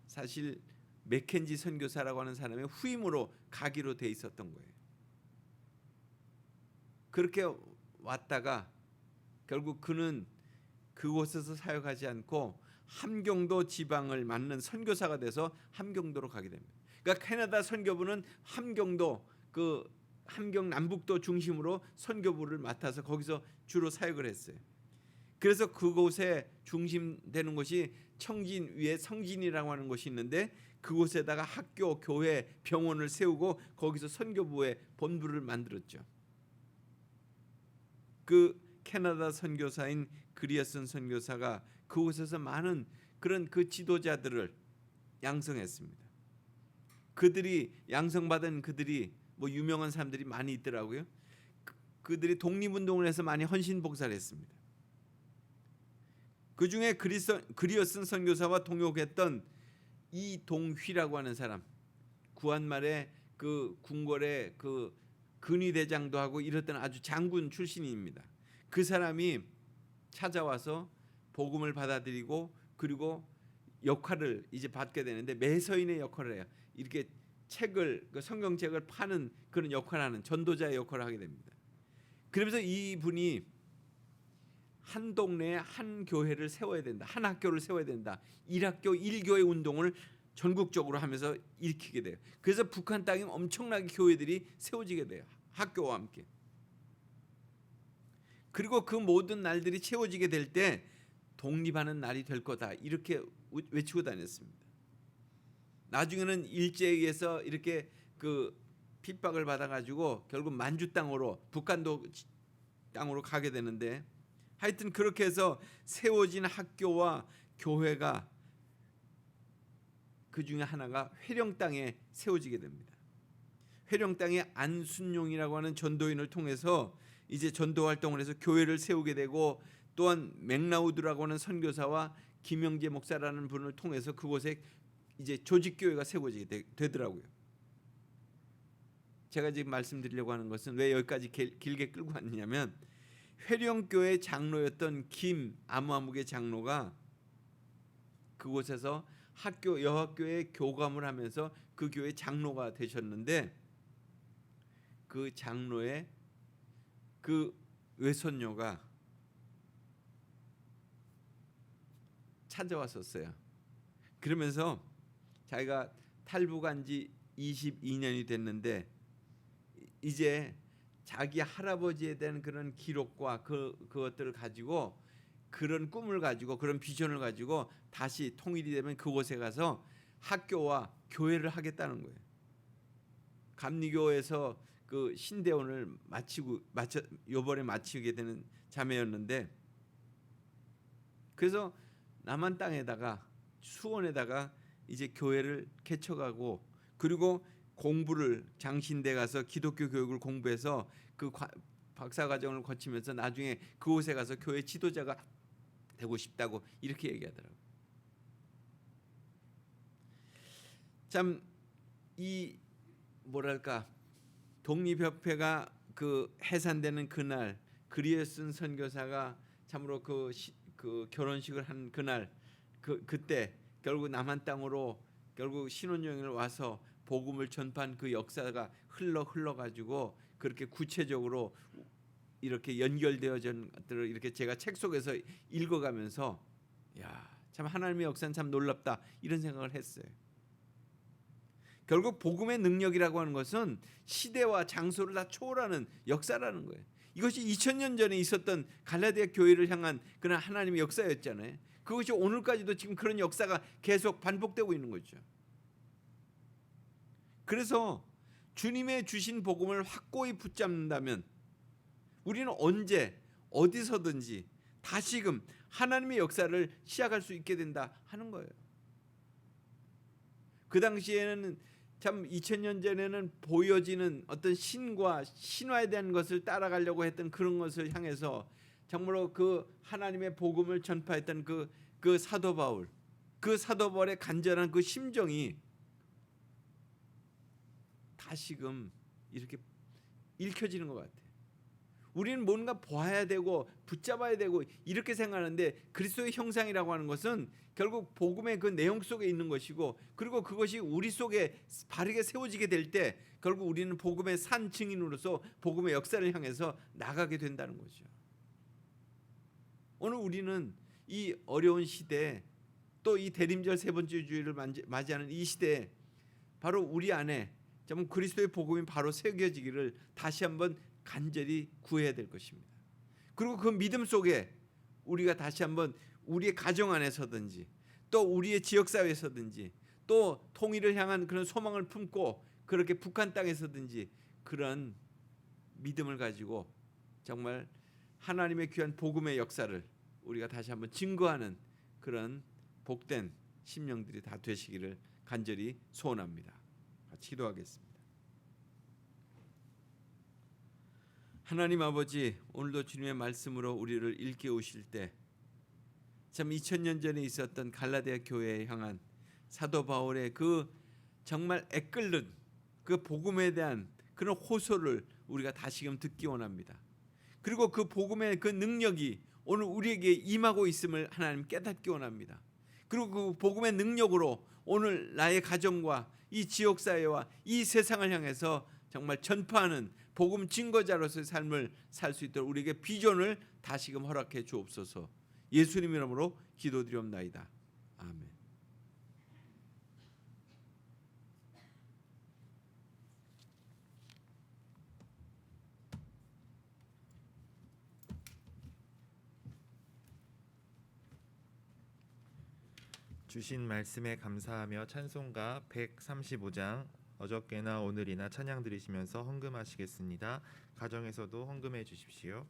사실 맥켄지 선교사라고 하는 사람의 후임으로 가기로 돼 있었던 거예요. 그렇게 왔다가 결국 그는 그곳에서 사역하지 않고 함경도 지방을 맡는 선교사가 돼서 함경도로 가게 됩니다. 그러니까 캐나다 선교부는 함경도 그 함경 남북도 중심으로 선교부를 맡아서 거기서 주로 사역을 했어요. 그래서 그곳에 중심되는 곳이 청진 위에 성진이라고 하는 곳이 있는데 그곳에다가 학교, 교회, 병원을 세우고 거기서 선교부의 본부를 만들었죠. 그 캐나다 선교사인 그리어슨 선교사가 그곳에서 많은 그런 그 지도자들을 양성했습니다. 그들이 양성받은 그들이 뭐 유명한 사람들이 많이 있더라고요. 그들이 독립운동을 해서 많이 헌신봉사를 했습니다. 그 중에 그리어슨 선교사와 동역했던 이동휘라고 하는 사람, 구한말에 그 궁궐의 그 근위대장도 하고 이랬던 아주 장군 출신입니다. 그 사람이 찾아와서 복음을 받아들이고 그리고 역할을 이제 받게 되는데 매서인의 역할을 해요. 이렇게 책을 그 성경책을 파는 그런 역할을 하는 전도자의 역할을 하게 됩니다. 그러면서 이분이 한 동네에 한 교회를 세워야 된다. 한 학교를 세워야 된다. 1학교 1교회 운동을 전국적으로 하면서 일으키게 돼요. 그래서 북한 땅에 엄청나게 교회들이 세워지게 돼요. 학교와 함께. 그리고 그 모든 날들이 채워지게 될 때 독립하는 날이 될 거다. 이렇게 외치고 다녔습니다. 나중에는 일제에 의해서 이렇게 그 핍박을 받아가지고 결국 만주 땅으로 북한도 땅으로 가게 되는데 하여튼 그렇게 해서 세워진 학교와 교회가 그 중에 하나가 회령 땅에 세워지게 됩니다. 회령 땅에 안순용이라고 하는 전도인을 통해서 이제 전도 활동을 해서 교회를 세우게 되고 또한 맥라우드라고 하는 선교사와 김영재 목사라는 분을 통해서 그곳에 이제 조직교회가 세워지게 되더라고요. 제가 지금 말씀드리려고 하는 것은 왜 여기까지 길게 끌고 왔냐면 회령교회 장로였던 김 아무아무개 장로가 그곳에서 학교 여학교에 교감을 하면서 그 교회 장로가 되셨는데 그 장로의 그 외손녀가 찾아왔었어요. 그러면서 자기가 탈북한 지 22년이 됐는데 이제 자기 할아버지에 대한 그런 기록과 그것들을 가지고 그런 꿈을 가지고 그런 비전을 가지고 다시 통일이 되면 그곳에 가서 학교와 교회를 하겠다는 거예요. 감리교에서 그 신대원을 요번에 마치게 되는 자매였는데 그래서 남한 땅에다가 수원에다가 이제 교회를 개척하고 그리고 공부를 장신대 가서 기독교 교육을 공부해서 그 박사 과정을 거치면서 나중에 그곳에 가서 교회 지도자가 되고 싶다고 이렇게 얘기하더라고요. 참 이 뭐랄까 독립협회가 그 해산되는 그날 글을 쓴 선교사가 참으로 그 결혼식을 한 그날 그때 결국 남한 땅으로 결국 신혼여행을 와서 복음을 전파한 그 역사가 흘러 가지고 그렇게 구체적으로 이렇게 연결되어진 것들을 이렇게 제가 책 속에서 읽어가면서 야, 참 하나님의 역사는 참 놀랍다 이런 생각을 했어요. 결국 복음의 능력이라고 하는 것은 시대와 장소를 다 초월하는 역사라는 거예요. 이것이 2000년 전에 있었던 갈라디아 교회를 향한 그런 하나님의 역사였잖아요. 그것이 오늘까지도 지금 그런 역사가 계속 반복되고 있는 거죠. 그래서 주님의 주신 복음을 확고히 붙잡는다면 우리는 언제 어디서든지 다시금 하나님의 역사를 시작할 수 있게 된다 하는 거예요. 그 당시에는 참 2000년 전에는 보여지는 어떤 신과 신화에 대한 것을 따라가려고 했던 그런 것을 향해서 정말로 그 하나님의 복음을 전파했던 그 사도 바울, 그 사도 바울의 간절한 그 심정이 다시금 이렇게 읽혀지는 것 같아요. 우리는 뭔가 봐야 되고 붙잡아야 되고 이렇게 생각하는데 그리스도의 형상이라고 하는 것은 결국 복음의 그 내용 속에 있는 것이고 그리고 그것이 우리 속에 바르게 세워지게 될 때 결국 우리는 복음의 산 증인으로서 복음의 역사를 향해서 나가게 된다는 거죠. 오늘 우리는 이 어려운 시대에 또 이 대림절 세 번째 주일을 맞이하는 이 시대에 바로 우리 안에 좀 그리스도의 복음이 바로 새겨지기를 다시 한번 간절히 구해야 될 것입니다. 그리고 그 믿음 속에 우리가 다시 한번 우리의 가정 안에서든지 또 우리의 지역 사회에서든지 또 통일을 향한 그런 소망을 품고 그렇게 북한 땅에서든지 그런 믿음을 가지고 정말 하나님의 귀한 복음의 역사를 우리가 다시 한번 증거하는 그런 복된 심령들이 다 되시기를 간절히 소원합니다. 같이 기도하겠습니다. 하나님 아버지, 오늘도 주님의 말씀으로 우리를 일깨우실 때 참 2000년 전에 있었던 갈라디아 교회에 향한 사도 바울의 그 정말 애끓는 그 복음에 대한 그런 호소를 우리가 다시금 듣기 원합니다. 그리고 그 복음의 그 능력이 오늘 우리에게 임하고 있음을 하나님 깨닫기 원합니다. 그리고 그 복음의 능력으로 오늘 나의 가정과 이 지역사회와 이 세상을 향해서 정말 전파하는 복음 증거자로서의 삶을 살 수 있도록 우리에게 비전을 다시금 허락해 주옵소서. 예수님 이름으로 기도드리옵나이다. 아멘. 주신 말씀에 감사하며 찬송가 135장 어저께나 오늘이나 찬양 드리시면서 헌금하시겠습니다. 가정에서도 헌금해 주십시오.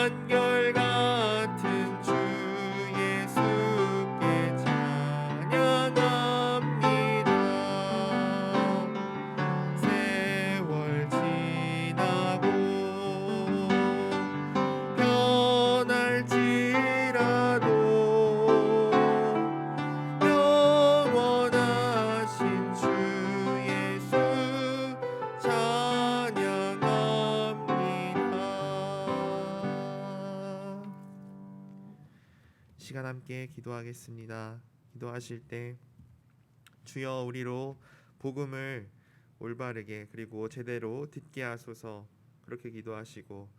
한결같은 주 예수께 찬양합니다. 세월 지나고 변할지라도 영원하신 주 예수 찬양합니다. 시간 함께 기도하겠습니다. 기도하실 때 주여 우리로 복음을 올바르게 그리고 제대로 듣게 하소서, 그렇게 기도하시고,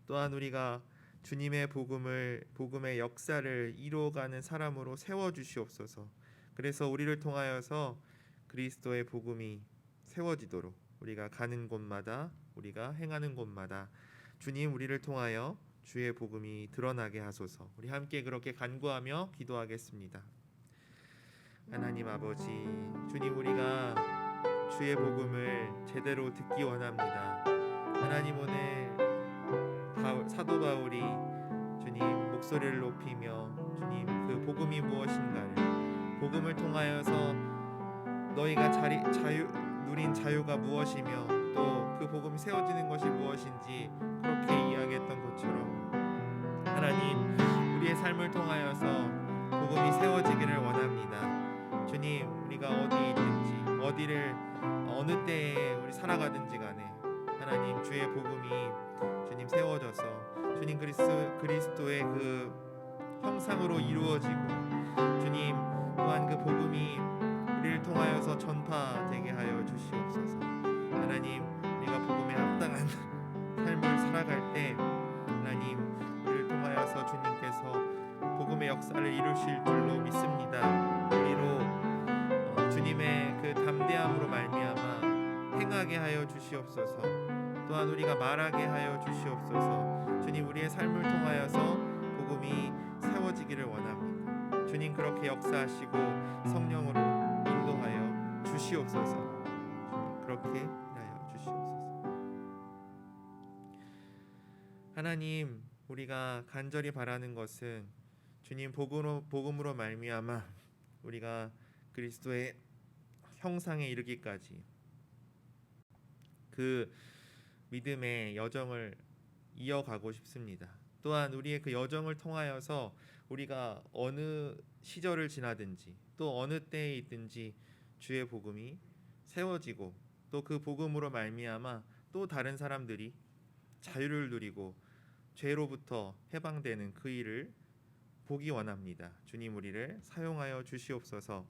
또한 우리가 주님의 복음의 역사를 이루어가는 사람으로 세워 주시옵소서. 그래서 우리를 통하여서 그리스도의 복음이 세워지도록 우리가 가는 곳마다, 우리가 행하는 곳마다 주님 우리를 통하여 주의 복음이 드러나게 하소서. 우리 함께 그렇게 간구하며 기도하겠습니다. 하나님 아버지, 주님 우리가 주의 복음을 제대로 듣기 원합니다. 하나님 오늘 사도 바울이 주님 목소리를 높이며 주님 그 복음이 무엇인가를, 복음을 통하여서 너희가 누린 자유가 무엇이며 또 그 복음이 세워지는 것이 무엇인지 그렇게 이야기했던 것처럼 하나님 우리의 삶을 통하여서 복음이 세워지기를 원합니다. 주님 우리가 어디 있든지 어느 때에 우리 살아가든지 간에 하나님 주의 복음이 주님 세워져서 주님 그리스도의 그 형상으로 이루어지고 주님 또한 그 복음이 우리를 통하여서 전파되게 하여 주시옵소서. 하나님 우리가 복음에 합당한 삶을 살아갈 때 하나님 우리를 통하여서 주님께서 복음의 역사를 이루실 줄로 믿습니다. 우리로 주님의 그 담대함으로 말미암아 행하게 하여 주시옵소서. 또한 우리가 말하게 하여 주시옵소서. 주님 우리의 삶을 통하여서 복음이 세워지기를 원합니다. 주님 그렇게 역사하시고 성령으로 인도하여 주시옵소서. 주님 그렇게 하여 주시옵소서. 하나님 우리가 간절히 바라는 것은 주님 복음으로 말미암아 우리가 그리스도의 형상에 이르기까지 그 믿음의 여정을 이어가고 싶습니다. 또한 우리의 그 여정을 통하여서 우리가 어느 시절을 지나든지 또 어느 때에 있든지 주의 복음이 세워지고 또 그 복음으로 말미암아 또 다른 사람들이 자유를 누리고 죄로부터 해방되는 그 일을 보기 원합니다. 주님 우리를 사용하여 주시옵소서.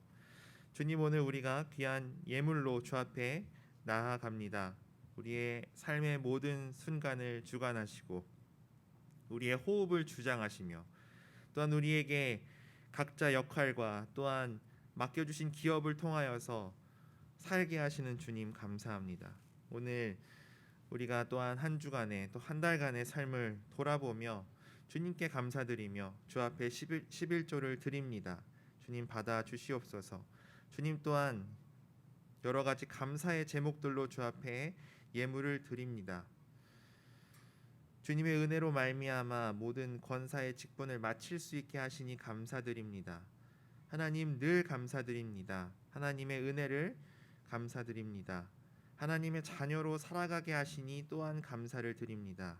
주님 오늘 우리가 귀한 예물로 주 앞에 나아갑니다. 우리의 삶의 모든 순간을 주관하시고 우리의 호흡을 주장하시며 또한 우리에게 각자 역할과 또한 맡겨주신 기업을 통하여서 살게 하시는 주님 감사합니다. 오늘 우리가 또한 한 주간의 또 한 달간의 삶을 돌아보며 주님께 감사드리며 주 앞에 11조를 드립니다. 주님 받아 주시옵소서. 주님 또한 여러 가지 감사의 제목들로 주 앞에 예물을 드립니다. 주님의 은혜로 말미암아 모든 권사의 직분을 마칠 수 있게 하시니 감사드립니다. 하나님 늘 감사드립니다. 하나님의 은혜를 감사드립니다. 하나님의 자녀로 살아가게 하시니 또한 감사를 드립니다.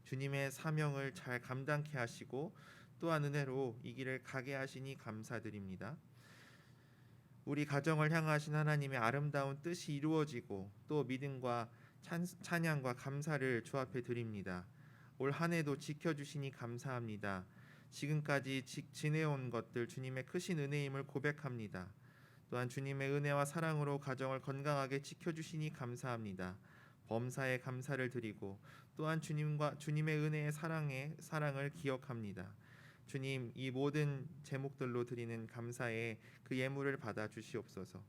주님의 사명을 잘 감당케 하시고 또한 은혜로 이 길을 가게 하시니 감사드립니다. 우리 가정을 향하신 하나님의 아름다운 뜻이 이루어지고 또 믿음과 찬양과 감사를 주 앞에 드립니다. 올 한 해도 지켜주시니 감사합니다. 지금까지 지내온 것들 주님의 크신 은혜임을 고백합니다. 또한 주님의 은혜와 사랑으로 가정을 건강하게 지켜주시니 감사합니다. 범사에 감사를 드리고 또한 주님의 은혜의 사랑을 기억합니다. 주님 이 모든 제목들로 드리는 감사의 그 예물을 받아 주시옵소서.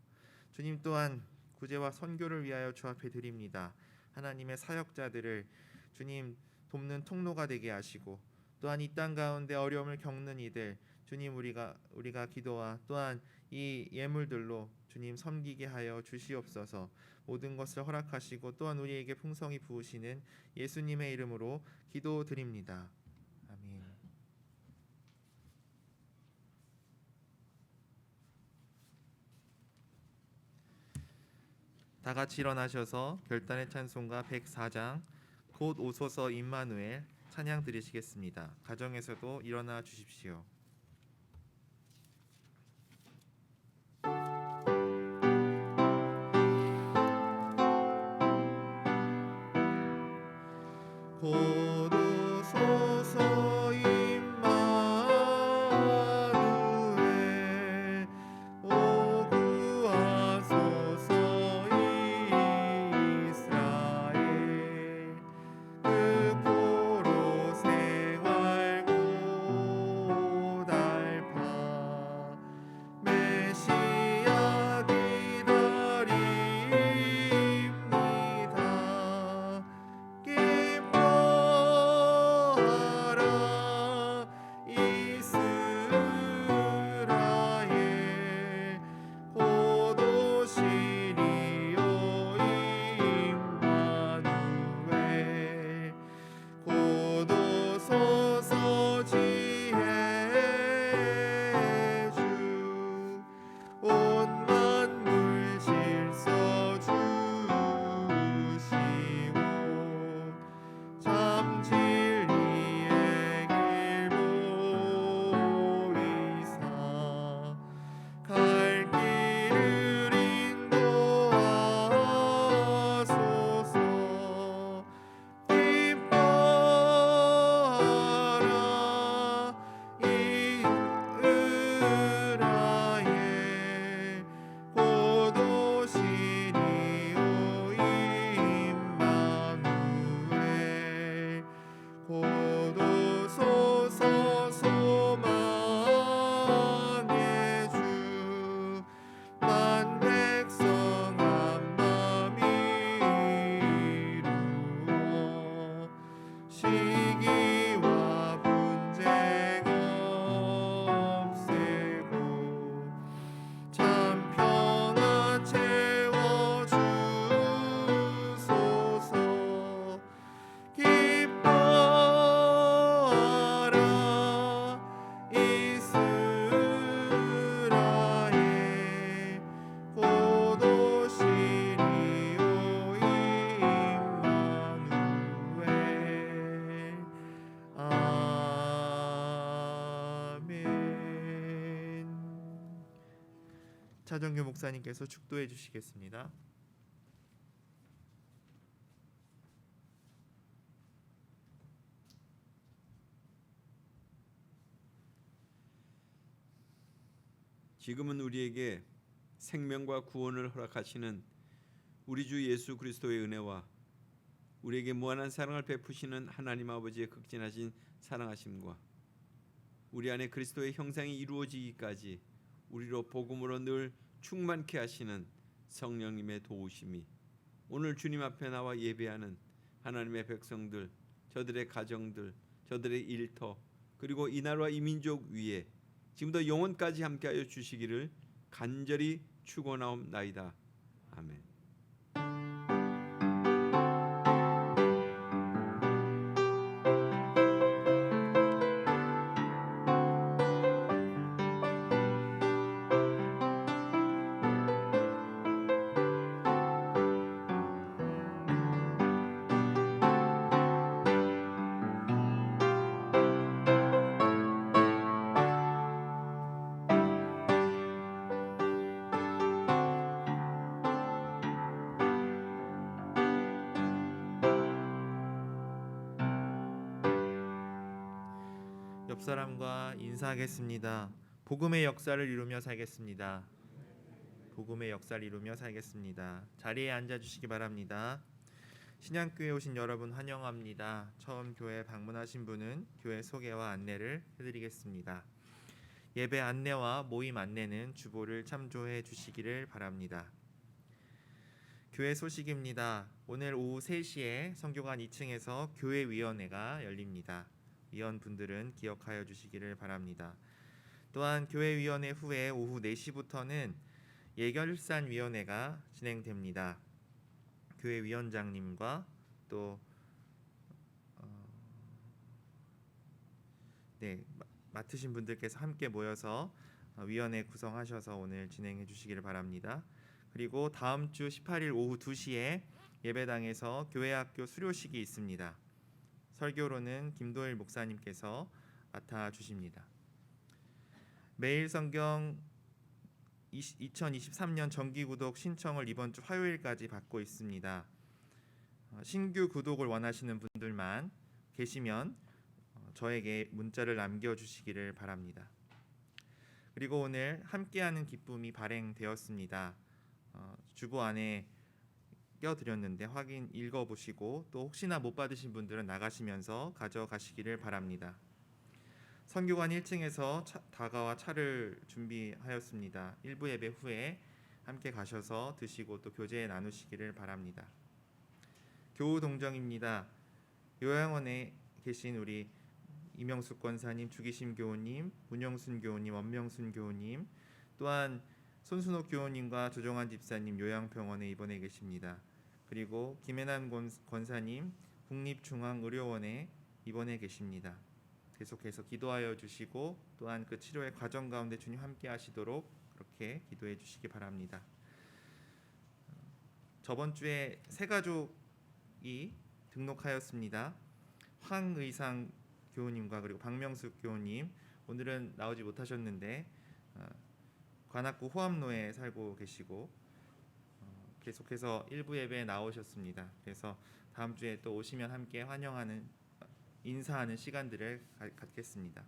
주님 또한 구제와 선교를 위하여 주 앞에 드립니다. 하나님의 사역자들을 주님 돕는 통로가 되게 하시고 또한 이 땅 가운데 어려움을 겪는 이들 주님 우리가 기도와 또한 이 예물들로 주님 섬기게 하여 주시옵소서. 모든 것을 허락하시고 또한 우리에게 풍성히 부으시는 예수님의 이름으로 기도드립니다. 다 같이 일어나셔서 결단의 찬송가 104장 곧 오소서 임마누엘 찬양 드리시겠습니다. 가정에서도 일어나 주십시오. 곧 오소서 임마누엘 오구 하소서 이스라엘 그 포로 생활 고달파 메시아 기다립니다. 기뻐하라 이스라엘 곧 오시리요 임마누엘 곧 오소서 지혜주 온 만물 질서 주시고 참 진리의 길 보이사 갈 길을 인도하소서. 기뻐하라 이스라엘 곧 오시리요 임마누엘 곧 오소서 소망의 주 만 백성 한 맘 이루어 시기와 분쟁 없애고 참 평화 채워 주소서. 기뻐하라 이스라엘 곧 오시리요 임마누엘. 아멘. 차정규 목사님께서 축도해 주시겠습니다. 지금은 우리에게 생명과 구원을 허락하시는 우리 주 예수 그리스도의 은혜와 우리에게 무한한 사랑을 베푸시는 하나님 아버지의 극진하신 사랑하심과 우리 안에 그리스도의 형상이 이루어지기까지 우리로 복음으로 늘 충만케 하시는 성령님의 도우심이 오늘 주님 앞에 나와 예배하는 하나님의 백성들, 저들의 가정들, 저들의 일터, 그리고 이 나라와 이 민족 위에 지금도 영원까지 함께하여 주시기를 간절히 축원하옵나이다. 아멘. 옆 사람과 인사하겠습니다. 복음의 역사를 이루며 살겠습니다. 복음의 역사를 이루며 살겠습니다. 자리에 앉아 주시기 바랍니다. 신양교회 오신 여러분 환영합니다. 처음 교회 방문하신 분은 교회 소개와 안내를 해드리겠습니다. 예배 안내와 모임 안내는 주보를 참조해 주시기를 바랍니다. 교회 소식입니다. 오늘 오후 3시에 성교관 2층에서 교회위원회가 열립니다. 위원분들은 기억하여 주시기를 바랍니다. 또한 교회위원회 후에 오후 4시부터는 예결산위원회가 진행됩니다. 교회위원장님과 또 맡으신 분들께서 함께 모여서 위원회 구성하셔서 오늘 진행해 주시기를 바랍니다. 그리고 다음 주 18일 오후 2시에 예배당에서 교회학교 수료식이 있습니다. 설교로는 김도일 목사님께서 맡아주십니다. 매일 성경 2023년 정기구독 신청을 이번 주 화요일까지 받고 있습니다. 신규 구독을 원하시는 분들만 계시면 저에게 문자를 남겨주시기를 바랍니다. 그리고 오늘 함께하는 기쁨이 발행되었습니다. 주보 안에 껴드렸는데 확인 읽어보시고 또 혹시나 못 받으신 분들은 나가시면서 가져가시기를 바랍니다. 선교관 1층에서 다가와 차를 준비하였습니다. 1부 예배 후에 함께 가셔서 드시고 또 교제 나누시기를 바랍니다. 교우 동정입니다. 요양원에 계신 우리 이명숙 권사님, 주기심 교우님, 문영순 교우님, 원명순 교우님, 또한 손순옥 교우님과 조정환 집사님 요양병원에 입원해 계십니다. 그리고 김혜남 권사님 국립중앙의료원에 입원해 계십니다. 계속해서 기도하여 주시고 또한 그 치료의 과정 가운데 주님 함께 하시도록 그렇게 기도해 주시기 바랍니다. 저번 주에 새 가족이 등록하였습니다. 황의상 교우님과 그리고 박명숙 교우님, 오늘은 나오지 못하셨는데 관악구 호암로에 살고 계시고 계속해서 일부 예배에 나오셨습니다. 그래서 다음 주에 또 오시면 함께 환영하는 인사하는 시간들을 갖겠습니다.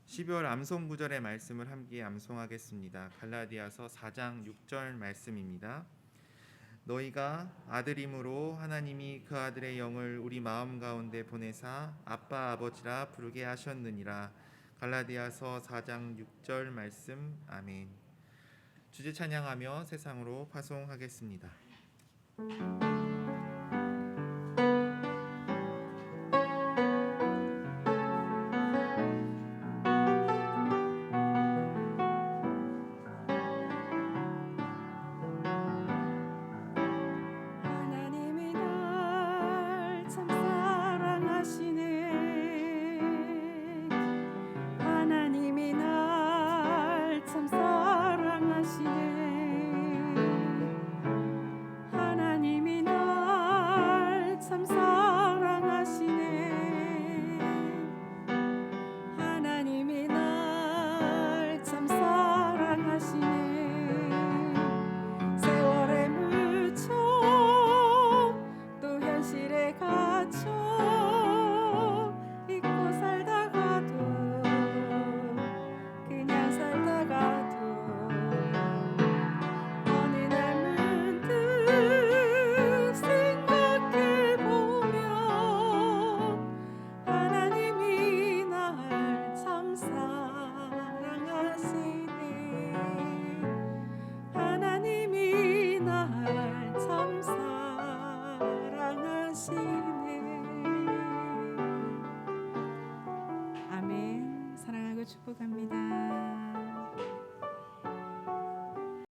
12월 암송 구절의 말씀을 함께 암송하겠습니다. 갈라디아서 4장 6절 말씀입니다. 너희가 아들임으로 하나님이 그 아들의 영을 우리 마음 가운데 보내사 아빠 아버지라 부르게 하셨느니라. 갈라디아서 4장 6절 말씀. 아멘. 주제 찬양하며 세상으로 파송하겠습니다. 하나님이 날 참 사랑하시네. 하나님이 날 참 사랑하시네. 하나님이 날 참 사랑하시네. 하나님이 날 참 사랑하시네. 세월에 묻혀 또 현실에 갇혀 잊고 살다가도 그냥 살다가도 어느 날 문득 생각해보면 하나님이 날 참 사랑하시네. 하나님이 날 참 사랑하시네.